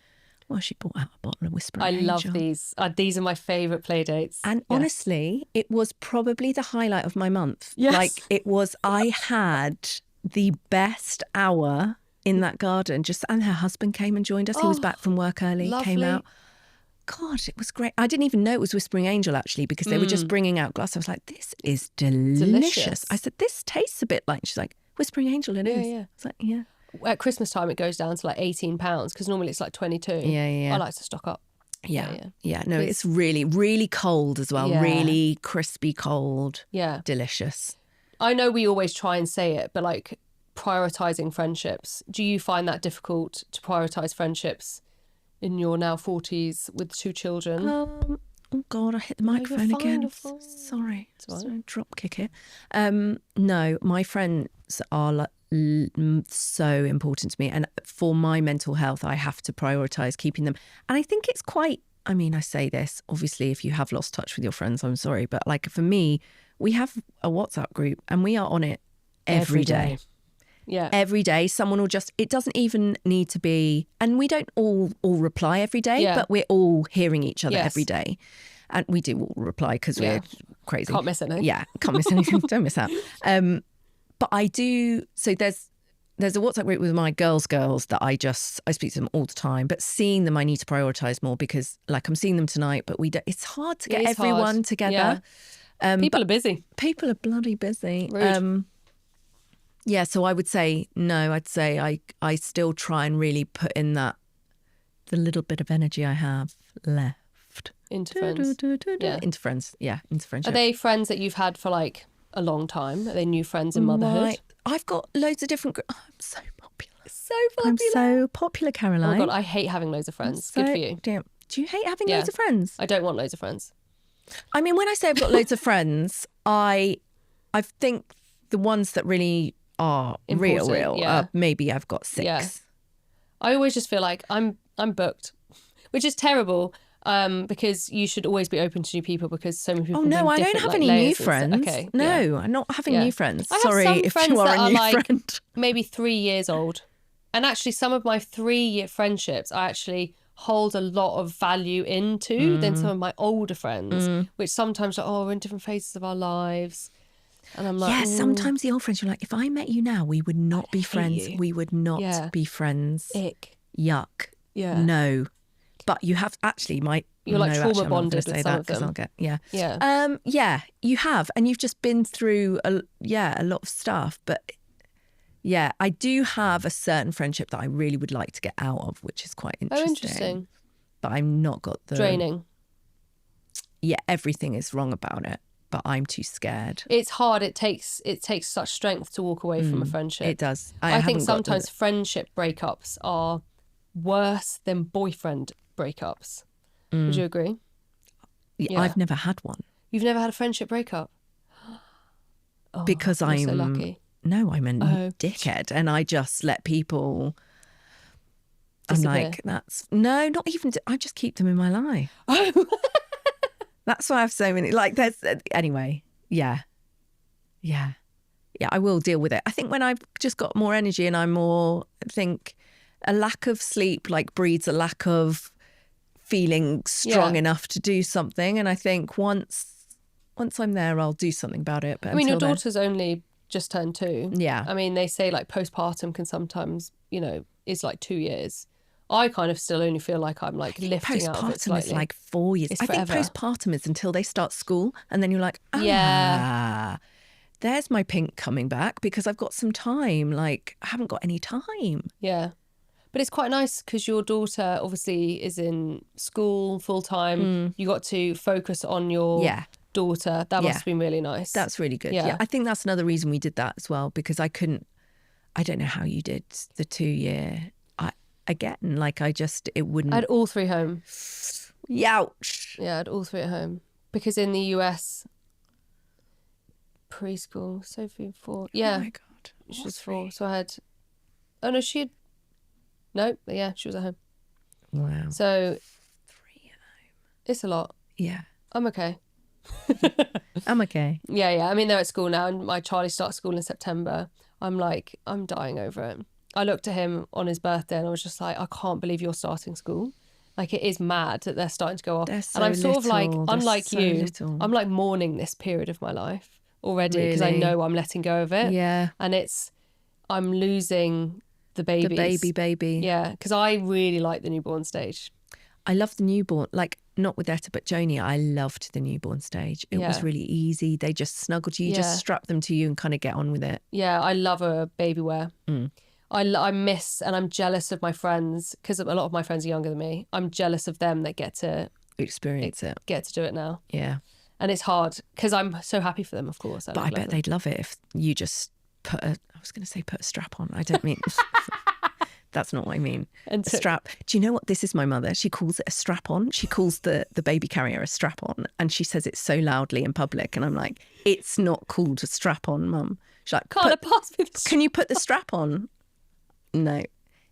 Well, she brought out a bottle of Whispering Angel. I love these. These are my favourite play dates. And honestly, it was probably the highlight of my month. Yes. Like I had the best hour in that garden. And her husband came and joined us. He was back from work early, lovely. came out. God, it was great. I didn't even know it was Whispering Angel, actually, because they were just bringing out glass. I was like, this is delicious. I said, this tastes a bit like, she's like, Whispering Angel, it is. Yeah. I was like, yeah. At Christmas time, it goes down to like £18 because normally it's like 22. Yeah. I like to stock up. Yeah. No, it's really, really cold as well. Yeah. Really crispy cold. Yeah. Delicious. I know we always try and say it, but like prioritising friendships. Do you find that difficult to prioritise friendships in your now 40s with 2 children? Oh God, I hit the microphone again. Sorry. Drop kick it. No, my friends are like, so important to me, and for my mental health I have to prioritise keeping them. And I think it's quite, I mean, I say this obviously, if you have lost touch with your friends, I'm sorry, but like for me, we have a WhatsApp group and we are on it every day. Yeah. Every day someone will it doesn't even need to be, and we don't all reply every day, but we're all hearing each other every day. And we do all reply because we're crazy. Can't miss anything. Yeah, can't miss anything. Don't miss out. But I do, so there's a WhatsApp group with my girls that I speak to them all the time, but seeing them I need to prioritise more because like I'm seeing them tonight, but it's hard to get everyone together. Yeah. People are busy. People are bloody busy. Rude. Yeah, so I would say no. I'd say I still try and really put in the little bit of energy I have left. Into friends. Yeah. Into friends. Yeah, into friendship. Are they friends that you've had for like a long time? Are they new friends in motherhood? I've got loads of different I'm so popular. I'm so popular, Caroline. Oh God, I hate having loads of friends. Good for you. Damn. Do you hate having loads of friends? I don't want loads of friends. I mean, when I say I've got loads of friends, I think the ones that really are important, real. Maybe I've got 6. Yeah. I always just feel like I'm booked, which is terrible. Because you should always be open to new people because so many people. Oh no, I don't have any new friends. Okay, no, I'm not having new friends. I have Sorry some if friends you are that a new like friend. Maybe 3 years old, and actually some of my 3-year friendships are actually hold a lot of value into than some of my older friends, which sometimes are, we're in different phases of our lives. And I'm like, yeah, sometimes the old friends, you're like, if I met you now, we would not be friends. you. We would not be friends. Ick. Yuck. Yeah. No. But you have actually You're like trauma bonded with some of them. I'll get, yeah. Yeah. You have. And you've just been through a lot of stuff. But yeah, I do have a certain friendship that I really would like to get out of, which is quite interesting. Oh, interesting. But I've not got the... Draining. Yeah, everything is wrong about it, but I'm too scared. It's hard. It takes such strength to walk away from a friendship. It does. I think sometimes friendship breakups are worse than boyfriend breakups. Would you agree? Yeah. I've never had one. You've never had a friendship breakup? Oh, because I'm so lucky. No, I'm a dickhead, and I just let people... Disappear. I'm like, no, not even... I just keep them in my life. Oh. That's why I have so many... Like, there's... Anyway, yeah. I will deal with it. I think when I've just got more energy and I'm more... I think a lack of sleep, like, breeds a lack of feeling strong enough to do something. And I think once I'm there, I'll do something about it. But I mean, your daughter's only just turned 2. Yeah. I mean, they say like postpartum can sometimes, is like 2 years. I kind of still only feel like I'm like lifting out of it slightly. Postpartum is like 4 years. I think postpartum is until they start school, and then you're like, there's my pink coming back because I've got some time. Like, I haven't got any time. Yeah. But it's quite nice because your daughter obviously is in school full time. You got to focus on your daughter. That must have been really nice. That's really good. Yeah. I think that's another reason we did that as well, because I don't know how you did the 2 year. It wouldn't. I had all 3 home. Youch. Yeah, I had all 3 at home. Because in the US, preschool, Sophie 4. Yeah. Oh my God. She was 4. So I had, she was at home. Wow. So 3 at home. It's a lot. Yeah. I'm okay. I'm okay. Yeah. I mean, they're at school now, and my Charlie starts school in September. I'm dying over it. I looked at him on his birthday and I was just like, I can't believe you're starting school. Like, it is mad that they're starting to go off. They're so and I'm sort of like, little. unlike so you, little. I'm like mourning this period of my life already because Really? I know I'm letting go of it. Yeah. And I'm losing the babies. The baby. Yeah, because I really like the newborn stage. I love the newborn, like not with Etta, but Joni, I loved the newborn stage. It was really easy. They just snuggled you, just strap them to you and kind of get on with it. Yeah, I love a baby wear. I miss and I'm jealous of my friends because a lot of my friends are younger than me. I'm jealous of them that get to experience it. Get to do it now. Yeah. And it's hard because I'm so happy for them, of course. But I bet they'd love it if you just put a strap on. I don't mean... That's not what I mean. A strap. Do you know what? This is my mother. She calls it a strap on. She calls the baby carrier a strap on. And she says it so loudly in public. And I'm like, it's not called a strap on, Mum. She's like, Carla, pass me the strap. Can you put the strap on? No,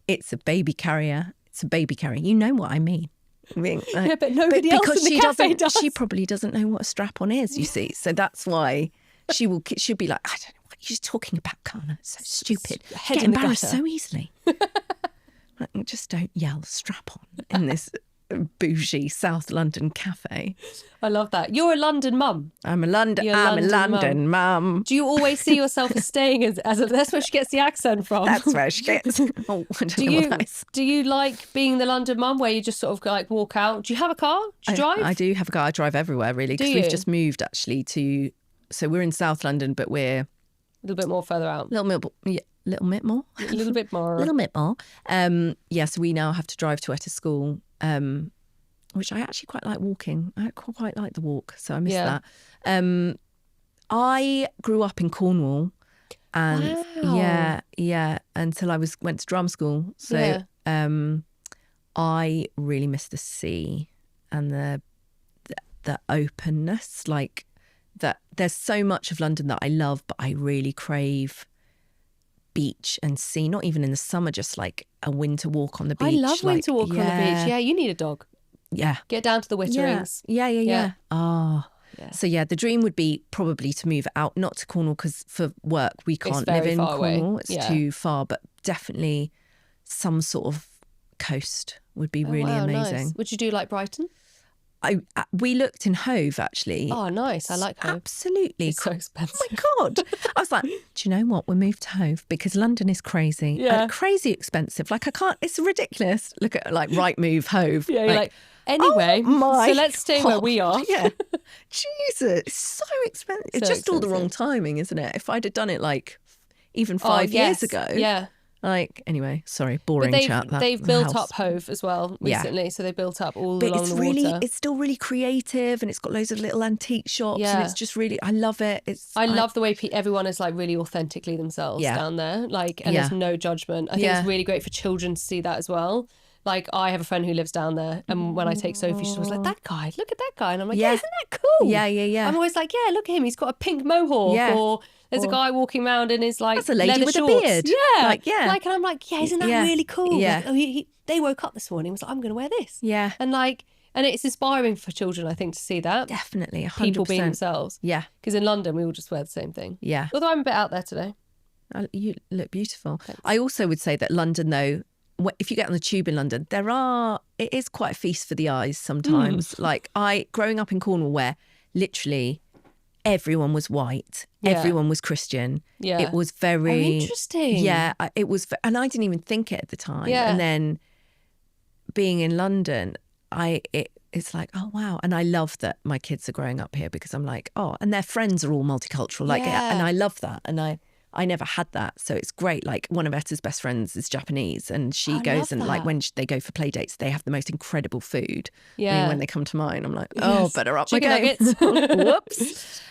it's a baby carrier. It's a baby carrier. You know what I mean. Yeah, but nobody else in the cafe does. She probably doesn't know what a strap on is, you see. So that's why she'll be like, I don't know what you're talking about, Carla. It's so stupid. Head Get in the embarrassed gutter. so easily. Like, just don't yell strap on in this bougie South London cafe. I love that. You're a London mum. I'm a London mum. Do you always see yourself as staying as a... That's where she gets the accent from. That's where she gets... Oh, I don't know what that is. Do you like being the London mum where you just sort of like walk out? Do you have a car? Do you drive? I do have a car. I drive everywhere, really, because we've just moved actually to... So we're in South London, but we're... A little bit more further out. A little bit more. A little bit more. A little bit more. So we now have to drive to Etta school, which I actually quite like walking. I quite like the walk, so I miss that. I grew up in Cornwall, and until I went to drama school. So I really miss the sea and the openness. Like that, there's so much of London that I love, but I really crave beach and sea, not even in the summer, just like a winter walk on the beach. I love winter walk on the beach. Yeah, you need a dog. Yeah. Get down to the Witterings. Yeah. Oh. Yeah. So the dream would be probably to move out, not to Cornwall because for work we can't live in Cornwall. It's too far, but definitely some sort of coast would be Oh, really wow, amazing. nice. Would you do like Brighton? We looked in Hove, actually. Oh, nice. I like Hove. Absolutely. It's so expensive. Oh, my God. I was like, do you know what? We'll move to Hove because London is crazy. Yeah. Crazy expensive. Like, I can't, it's ridiculous. Look at like Rightmove, Hove. Yeah, you're like anyway, oh my so let's stay where we are. Yeah. Jesus, it's so expensive. It's So just all the wrong expensive. timing, isn't it? If I'd have done it like even 5 years ago. Yeah. Like, anyway, sorry, But boring chat. they've built up Hove as well recently. So they built up all But along it's the really, water. it's still really creative, and it's got loads of little antique shops, and Yeah. it's just really, I love it. I love the way everyone is like really authentically themselves down there. Like, and there's no judgment. I think it's really great for children to see that as well. Like, I have a friend who lives down there, and when I take Sophie, she's always like, that guy, look at that guy. And I'm like, yeah, isn't that cool? Yeah. I'm always like, yeah, look at him. He's got a pink mohawk. Yeah. Or there's a guy walking around in his like That's a lady leather with shorts. a beard. Yeah. Like, yeah. Like, and I'm like, yeah, isn't that really cool? Yeah. Like, they woke up this morning and was like, I'm going to wear this. Yeah. And like, and it's inspiring for children, I think, to see that. Definitely, 100%. People being themselves. Yeah. Because in London, we all just wear the same thing. Yeah. Although I'm a bit out there today. You look beautiful. Thanks. I also would say that London, though, if you get on the tube in London, it is quite a feast for the eyes sometimes. Like, growing up in Cornwall, where literally everyone was white, everyone was Christian. Yeah. It was very interesting. Yeah, it was, and I didn't even think it at the time. Yeah. And then being in London, it's like, oh wow, and I love that my kids are growing up here because I'm like, oh, and their friends are all multicultural, like, and I love that, and I never had that, so it's great. Like, one of Etta's best friends is Japanese, and she goes and like when they go for play dates, they have the most incredible food. Yeah. I mean, when they come to mine, I'm like, oh, better up Chicken my game. nuggets. Whoops.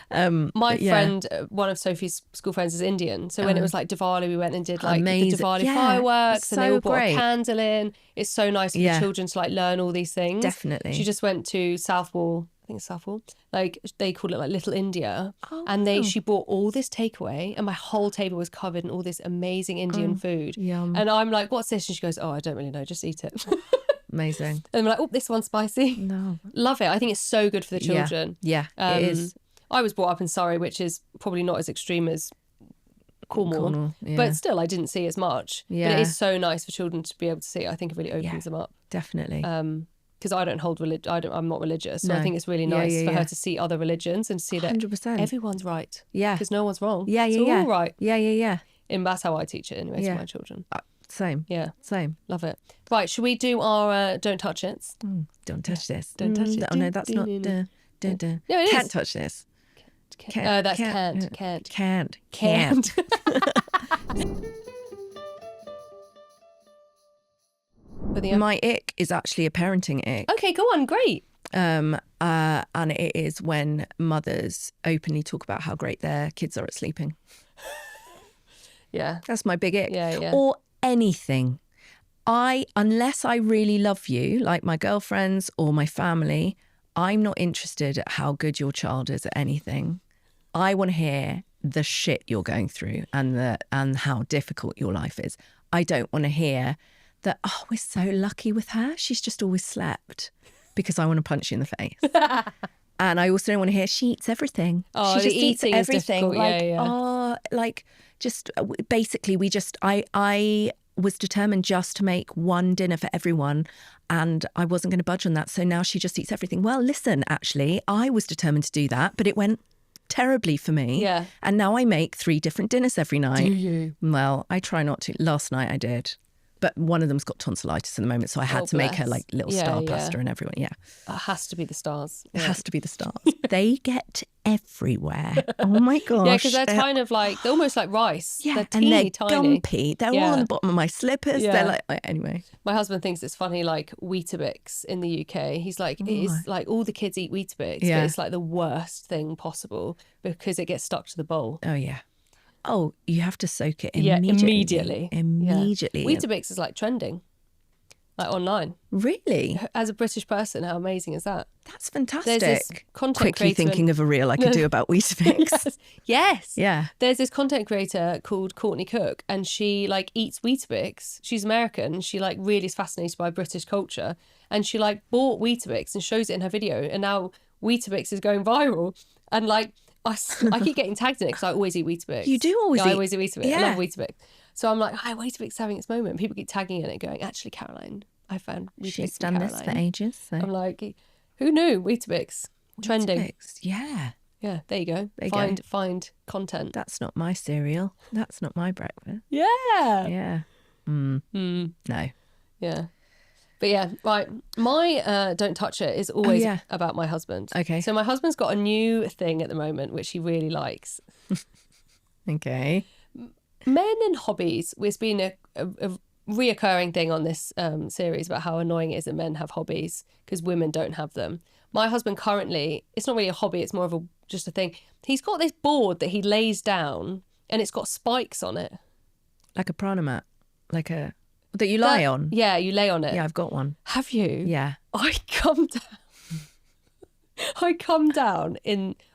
My friend, one of Sophie's school friends, is Indian. So when it was like Diwali, we went and did like amazing. the Diwali Yeah, fireworks, and they so all brought great. a candle in. It's so nice for the children to like learn all these things. Definitely. She just went to Southwall. I think it's Southwall. Like, they call it like Little India. And she bought all this takeaway, and my whole table was covered in all this amazing Indian food. Yum. And I'm like, what's this? And she goes, oh, I don't really know, just eat it. Amazing. And I'm like, oh, this one's spicy. No. Love it. I think it's so good for the children. Yeah, it is. I was brought up in Surrey, which is probably not as extreme as Cornwall. Yeah. But still, I didn't see as much. Yeah. But it is so nice for children to be able to see it. I think it really opens them up. Definitely. Because I don't hold religion. I'm not religious. So I No. think it's really Yeah, nice yeah, for yeah. her to see other religions and see that 100%. everyone's right. Yeah. Because no one's wrong. Yeah, It's all right. Yeah. And that's how I teach it anyway Yeah. to my children. Same. Yeah. Same. Love it. Right, should we do our Don't Touch It? Don't touch this. Don't touch it. Oh no, that's not. No, it Can't is. touch this. That's can't. For the My ick is actually a parenting ick. Okay, go on. Great. And it is when mothers openly talk about how great their kids are at sleeping. Yeah. That's my big ick. Yeah. Or anything. Unless I really love you, like my girlfriends or my family, I'm not interested at how good your child is at anything. I want to hear the shit you're going through and how difficult your life is. I don't want to hear that, oh, we're so lucky with her. She's just always slept, because I want to punch you in the face. And I also don't want to hear she eats everything. Oh, she just the eats eating is everything. difficult. Like, Yeah. like just basically I was determined just to make one dinner for everyone, and I wasn't going to budge on that. So now she just eats everything. Well, listen, actually, I was determined to do that, but it went terribly for me. Yeah. And now I make 3 different dinners every night. Do you? Well, I try not to. Last night I did. But one of them's got tonsillitis at the moment, so I had to make her bless. like little Yeah, star yeah. pasta and everyone. Yeah. It has to be the stars. It has to be the stars. They get everywhere. Oh my gosh. Yeah, because they're kind of like, they're almost like rice. Yeah, They're and teeny they're tiny. gumpy. They're all Yeah. on the bottom of my slippers. Yeah. They're like, anyway. My husband thinks it's funny, like Weetabix in the UK. He's like, it's like all the kids eat Weetabix, Yeah. but it's like the worst thing possible because it gets stuck to the bowl. Oh, yeah. Oh, you have to soak it Yeah, immediately. immediately. Yeah. Weetabix is like trending, like online. Really? As a British person, how amazing is that? That's fantastic. There's this content Quickly creator thinking of a reel I could do about Weetabix. Yes. Yeah. There's this content creator called Courtney Cook, and she like eats Weetabix. She's American. She like really is fascinated by British culture, and she like bought Weetabix and shows it in her video, and now Weetabix is going viral. And like I keep getting tagged in it because I always eat Weetabix. You do always I eat- always eat Weetabix. Yeah. I love Weetabix. So I'm like, hi, Weetabix is having its moment. People keep tagging in it, going, actually, Caroline, I found Weetabix She's and done this for Caroline. ages. So. I'm like, who knew Weetabix? Trending. Weetabix, yeah. Yeah, there you go. There you go. Find content. That's not my cereal. That's not my breakfast. Yeah. Yeah. No. Yeah. But yeah, right. My don't touch it is always about my husband. Okay. So my husband's got a new thing at the moment, which he really likes. Okay. Men and hobbies. It's been a reoccurring thing on this series about how annoying it is that men have hobbies because women don't have them. My husband currently, it's not really a hobby, it's more of just a thing. He's got this board that he lays down and it's got spikes on it. Like a prana mat? That you lie on? Yeah, you lay on it. Yeah, I've got one. Have you? Yeah. I come down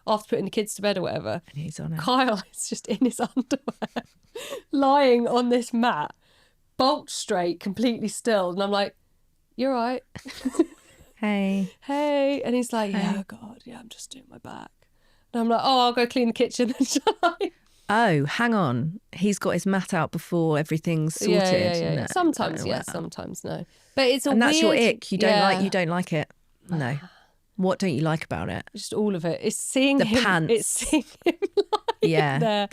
after putting the kids to bed or whatever. And he's on it. Kyle is just in his underwear, lying on this mat, bolt straight, completely still. And I'm like, you're right. Hey. And he's like, yeah, God, yeah, I'm just doing my back. And I'm like, oh, I'll go clean the kitchen then, shall I? Oh, hang on. He's got his mat out before everything's sorted. Yeah. No. Sometimes yes, sometimes no. But it's and that's weird... your ick. You don't like it. No. What don't you like about it? Just all of it. It's seeing the him. Pants. It's seeing him lying there.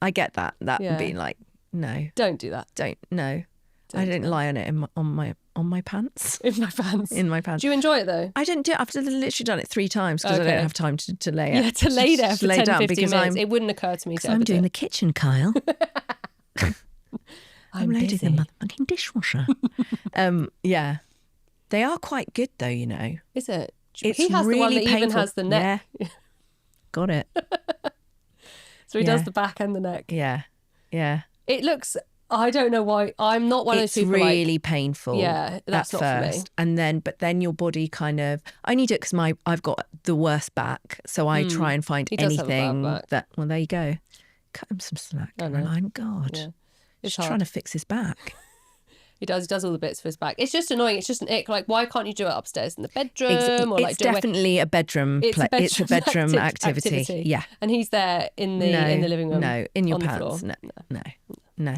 I get that. That would be like, no. Don't do that. I don't lie on it on my pants. In my pants. In my pants. Do you enjoy it though? I don't do it. I've literally done it 3 times because I don't have time to lay it. Yeah, to lay there for 10, 15 minutes. It wouldn't occur to me to ever I'm doing do the kitchen, Kyle. I'm loading busy. the motherfucking dishwasher. Yeah. They are quite good though, you know. Is it? It's he has really the one that painful. even has the neck. Yeah. Got it. So he does the back and the neck. Yeah. Yeah. It looks... I don't know why. I'm not one of those people. It's really painful. Yeah, that's not for me. And then your body kind of. I need it because I've got the worst back, so I try and find anything that. Well, there you go. Cut him some slack, Caroline. God, yeah. He's trying to fix his back. He does all the bits for his back. It's just annoying. It's just an ick. Like, why can't you do it upstairs in the bedroom? It's definitely a bedroom. It's a bedroom activity. Yeah. And he's there in the living room. No, in your pants. Floor. No.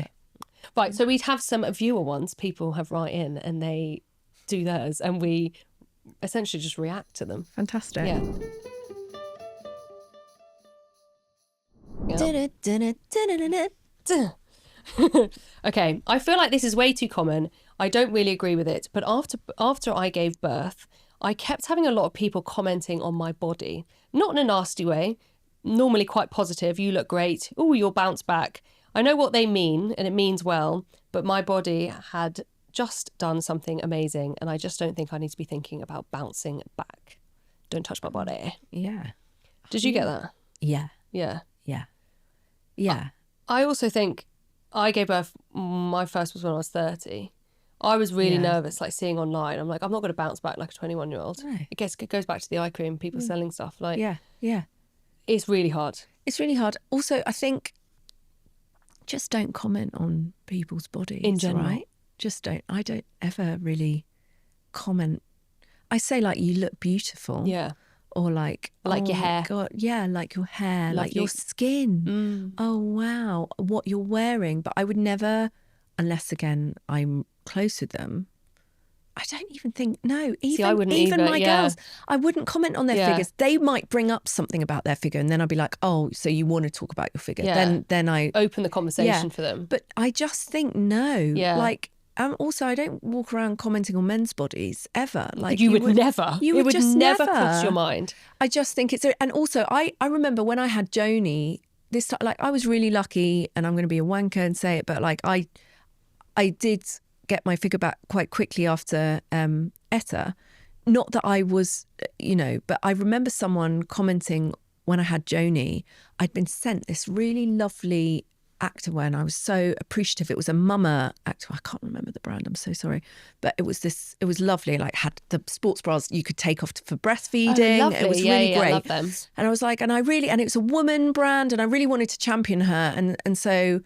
Right, so we'd have some viewer ones. People have write in and they do theirs, and we essentially just react to them. Fantastic. Yeah. Okay, I feel like this is way too common. I don't really agree with it, but after I gave birth, I kept having a lot of people commenting on my body. Not in a nasty way, normally quite positive. You look great. Oh, you'll bounce back. I know what they mean, and it means well, but my body had just done something amazing, and I just don't think I need to be thinking about bouncing back. Don't touch my body. Yeah. Did you get that? Yeah. Yeah. Yeah. Yeah. I also think I gave birth, my first was when I was 30. I was really nervous, like seeing online. I'm like, I'm not going to bounce back like a 21-year-old. No. It goes back to the eye cream, people selling stuff. Like, yeah. It's really hard. It's really hard. Also, I think just don't comment on people's bodies. In general. Right? Just don't. I don't ever really comment. I say like, you look beautiful. Yeah. Or like your hair. God, yeah, like your hair, like your skin. Oh, wow, what you're wearing. But I would never, unless again, I'm close with them, I don't even think, no, even my girls, I wouldn't comment on their figures. They might bring up something about their figure and then I'd be like, oh, so you want to talk about your figure. Yeah. Then I open the conversation for them. But I just think no. Yeah. Like, also, I don't walk around commenting on men's bodies ever. Like you would never. You would just never cross your mind. I just think it's, and also I remember when I had Joni, this time, like I was really lucky, and I'm going to be a wanker and say it, but like I did get my figure back quite quickly after Etta. Not that I was, but I remember someone commenting when I had Joni, I'd been sent this really lovely activewear and I was so appreciative. It was a mama activewear. I can't remember the brand, I'm so sorry. But it was lovely, like had the sports bras you could take off for breastfeeding. Oh, it was really great. I love them. And I was like, and it was a woman brand and I really wanted to champion her. And so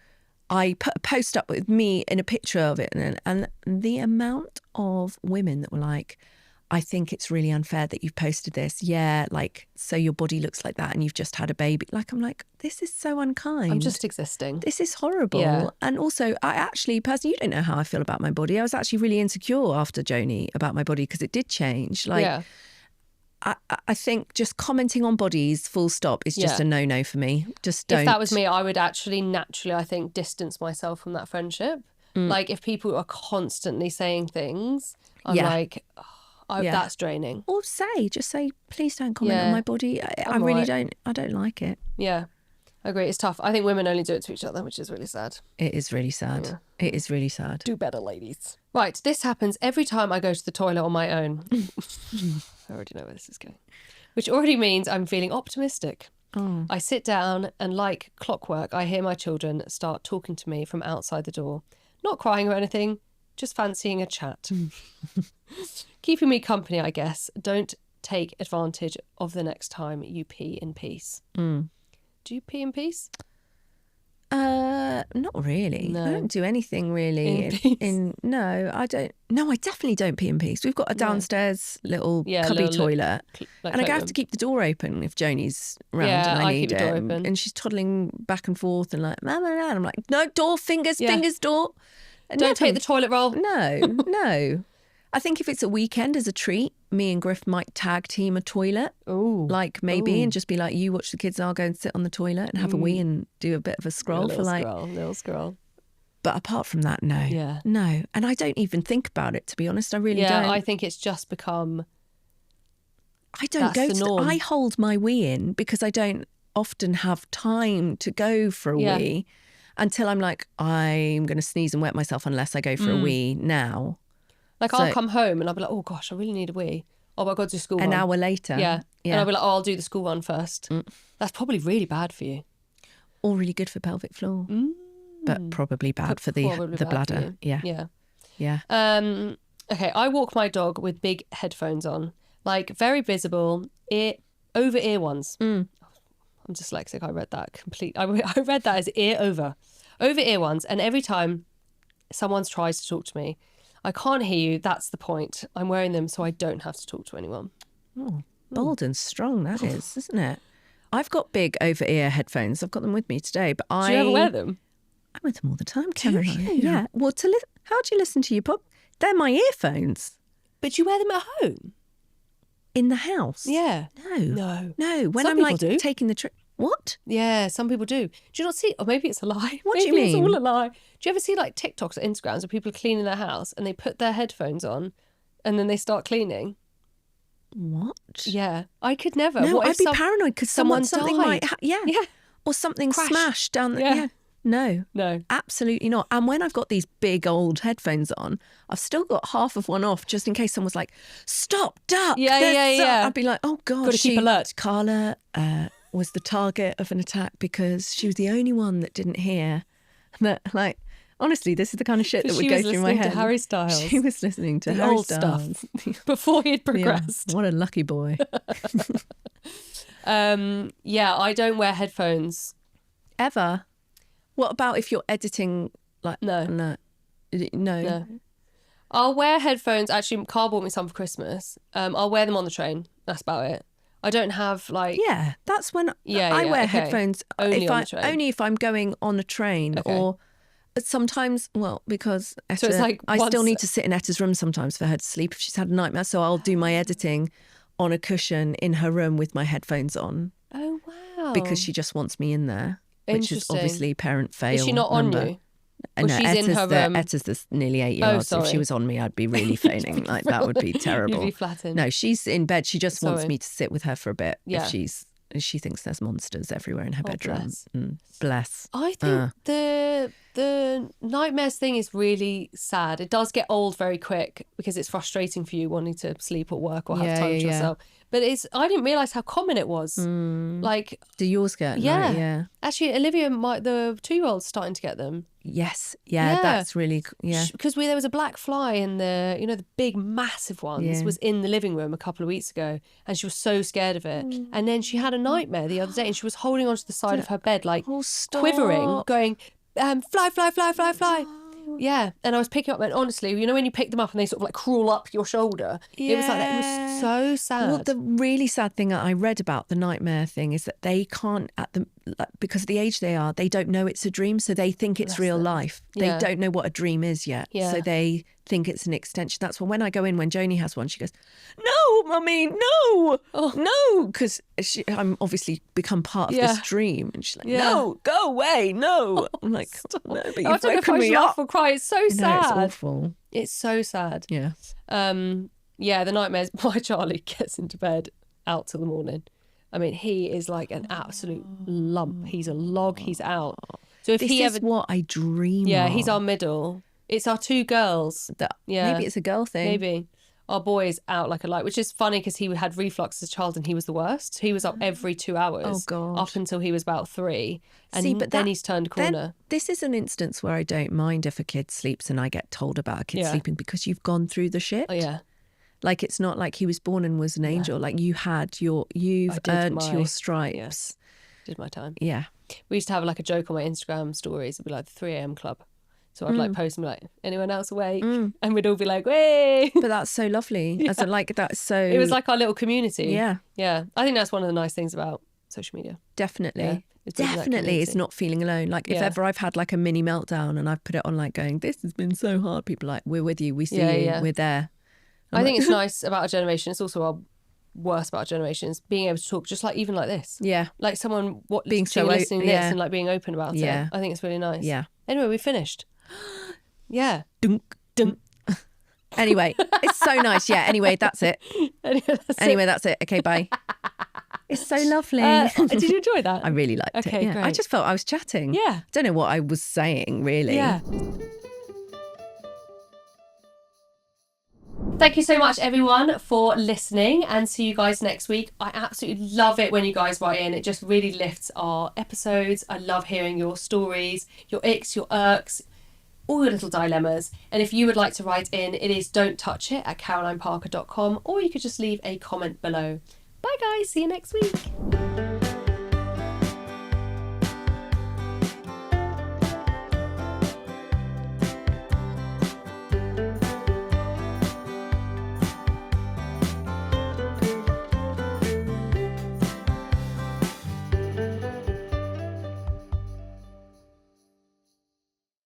I put a post up with me in a picture of it and the amount of women that were like, I think it's really unfair that you've posted this. Yeah, like, so your body looks like that and you've just had a baby. Like, I'm like, this is so unkind. I'm just existing. This is horrible. Yeah. And also, I actually, personally, you don't know how I feel about my body. I was actually really insecure after Joni about my body because it did change. Like, yeah. I think just commenting on bodies, full stop, is just a no-no for me. Just don't. If that was me, I would actually naturally, I think, distance myself from that friendship. Like, if people are constantly saying things, I'm like, that's draining. Or just say, please don't comment on my body. I really don't. I don't like it. Yeah, I agree. It's tough. I think women only do it to each other, which is really sad. It is really sad. Yeah. It is really sad. Do better, ladies. Right, this happens every time I go to the toilet on my own. I already know where this is going. Which already means I'm feeling optimistic. Oh. I sit down and, like clockwork, I hear my children start talking to me from outside the door. Not crying or anything, just fancying a chat. Keeping me company, I guess. Don't take advantage of the next time you pee in peace. Do you pee in peace? Not really. No. I don't do anything really. No, I don't. No, I definitely don't pee in peace. We've got a downstairs little cubby toilet, and I have to keep the door open if Joni's around and I need keep the door it. open. And she's toddling back and forth and like, mama, and I'm like, no, door, fingers, door. And don't take the toilet roll. No. I think if it's a weekend as a treat, me and Griff might tag team a toilet. Ooh. Like maybe, and just be like, you watch the kids, I'll go and sit on the toilet and have a wee and do a bit of a scroll little scroll. But apart from that, no. Yeah. No. And I don't even think about it, to be honest. I really don't. I think it's just become... I don't go the norm. I hold my wee in because I don't often have time to go for a wee until I'm like, I'm going to sneeze and wet myself unless I go for a wee now. Like, I'll come home and I'll be like, oh gosh, I really need a wee. Oh, I've got to do school An hour later. Yeah. And I'll be like, I'll do the school one first. That's probably really bad for you. Or really good for pelvic floor. But probably bad for the bladder. Yeah. Okay, I walk my dog with big headphones on. Like, very visible, over-ear ones. I'm dyslexic, I read that I read that as over-ear ones. And every time someone tries to talk to me, I can't hear you, that's the point. I'm wearing them so I don't have to talk to anyone. Oh, bold and strong that is, isn't it? I've got big over-ear headphones. I've got them with me today, but Do you ever wear them? I wear them all the time, Caroline. Yeah. Well, how do you listen to your pop? They're my earphones. But you wear them at home? In the house? Yeah. No. When Some I'm like taking the trip. What? Yeah, some people do. Do you not see? Or maybe it's a lie. What do you mean? It's all a lie. Do you ever see like TikToks or Instagrams where people are cleaning their house and they put their headphones on and then they start cleaning? What? Yeah, I could never. No, what I'd be paranoid because something died? might or something Crash. smashed down the No, absolutely not. And when I've got these big old headphones on, I've still got half of one off just in case someone's like, "Stop, duck!" Yeah. I'd be like, "Oh God, got to keep alert." Carla was the target of an attack because she was the only one that didn't hear that. Like, honestly, this is the kind of shit that would go through my head. To Harry Styles. She was listening to the Harry old Styles stuff before he'd progressed. Yeah, what a lucky boy. I don't wear headphones ever. What about if you're editing? Like, no. I'll wear headphones. Actually, Carl bought me some for Christmas. I'll wear them on the train. That's about it. I don't have like... Yeah, that's when I wear headphones. Only on the train. Only if I'm going on a train or sometimes, because Etta, so it's like I still need to sit in Etta's room sometimes for her to sleep if she's had a nightmare. So I'll do my editing on a cushion in her room with my headphones on. Oh, wow. Because she just wants me in there, which is obviously parent fail. Is she not on you? No, she's in her room. Etta's nearly 8-year-old. If she was on me, I'd be really phoning. Like, that would be terrible. You'd be flattened. No, she's in bed. She just wants me to sit with her for a bit. Yeah. If she thinks there's monsters everywhere in her bedroom. Bless. I think the nightmares thing is really sad. It does get old very quick because it's frustrating for you wanting to sleep or work or have time to yourself. But I didn't realise how common it was. Like, do yours get? Yeah. Yeah. Actually, Olivia, the 2-year-old's starting to get them. Yes. Yeah. That's really, Because there was a black fly in the big massive ones was in the living room a couple of weeks ago, and she was so scared of it. And then she had a nightmare the other day, and she was holding onto the side of her bed, like quivering, going, fly, fly, fly, fly, fly. Yeah, and I was picking up, and honestly, you know when you pick them up and they sort of like crawl up your shoulder? It was like that. It was so sad. Well, the really sad thing I read about the nightmare thing is that they can't, because of the age they are, they don't know it's a dream, so they think it's real life. Yeah. They don't know what a dream is yet, so they think it's an extension. That's when I go in, when Joni has one, she goes, "No, Mummy, no, no," because I'm obviously become part of this dream, and she's like, "No, go away, no." I'm like, "No, but you've woken me up." I'll cry. It's so sad. It's awful. It's so sad. Yeah. Yeah, the nightmares. My Charlie gets into bed out till the morning. I mean, he is like an absolute lump. He's a log. He's out. So if this he is ever, what I dream. yeah, of. he's our middle. It's our two girls. Maybe it's a girl thing. Maybe. Our boy is out like a light, which is funny because he had reflux as a child and he was the worst. He was up every 2 hours. Oh, God. Up until he was about 3. And then he's turned a corner. This is an instance where I don't mind if a kid sleeps and I get told about a kid sleeping, because you've gone through the shit. Oh, yeah. Like, it's not like he was born and was an angel. Like, you've earned your stripes. Did my time. Yeah. We used to have like a joke on my Instagram stories. It'd be like the 3 a.m. club. So I'd like post and be like, "Anyone else awake?" And we'd all be like, "Way!" But that's so lovely. As in, like, that's so. It was like our little community. Yeah. Yeah. I think that's one of the nice things about social media. Definitely. Yeah. Definitely, it's not feeling alone. Like, if ever I've had like a mini meltdown and I've put it on, like, going, "This has been so hard," people are like, "We're with you. We see you. We're there." I think it's nice about our generation. It's also our worst about our generation is being able to talk just like even like this. Yeah. Like someone being so listening to this and like being open about it. I think it's really nice. Yeah. Anyway, we finished. Yeah. Dunk, dunk. Anyway, it's so nice. Yeah. Anyway, that's it. That's it. Okay, bye. It's so lovely. Did you enjoy that? I really liked it. Okay, Yeah. great. I just felt I was chatting. Yeah. I don't know what I was saying, really. Yeah. Thank you so much, everyone, for listening, and see you guys next week. I absolutely love it when you guys write in. It just really lifts our episodes. I love hearing your stories, your icks, your irks, all your little dilemmas. And if you would like to write in, it is don'ttouchit@carolineparker.com, or you could just leave a comment below. Bye, guys. See you next week.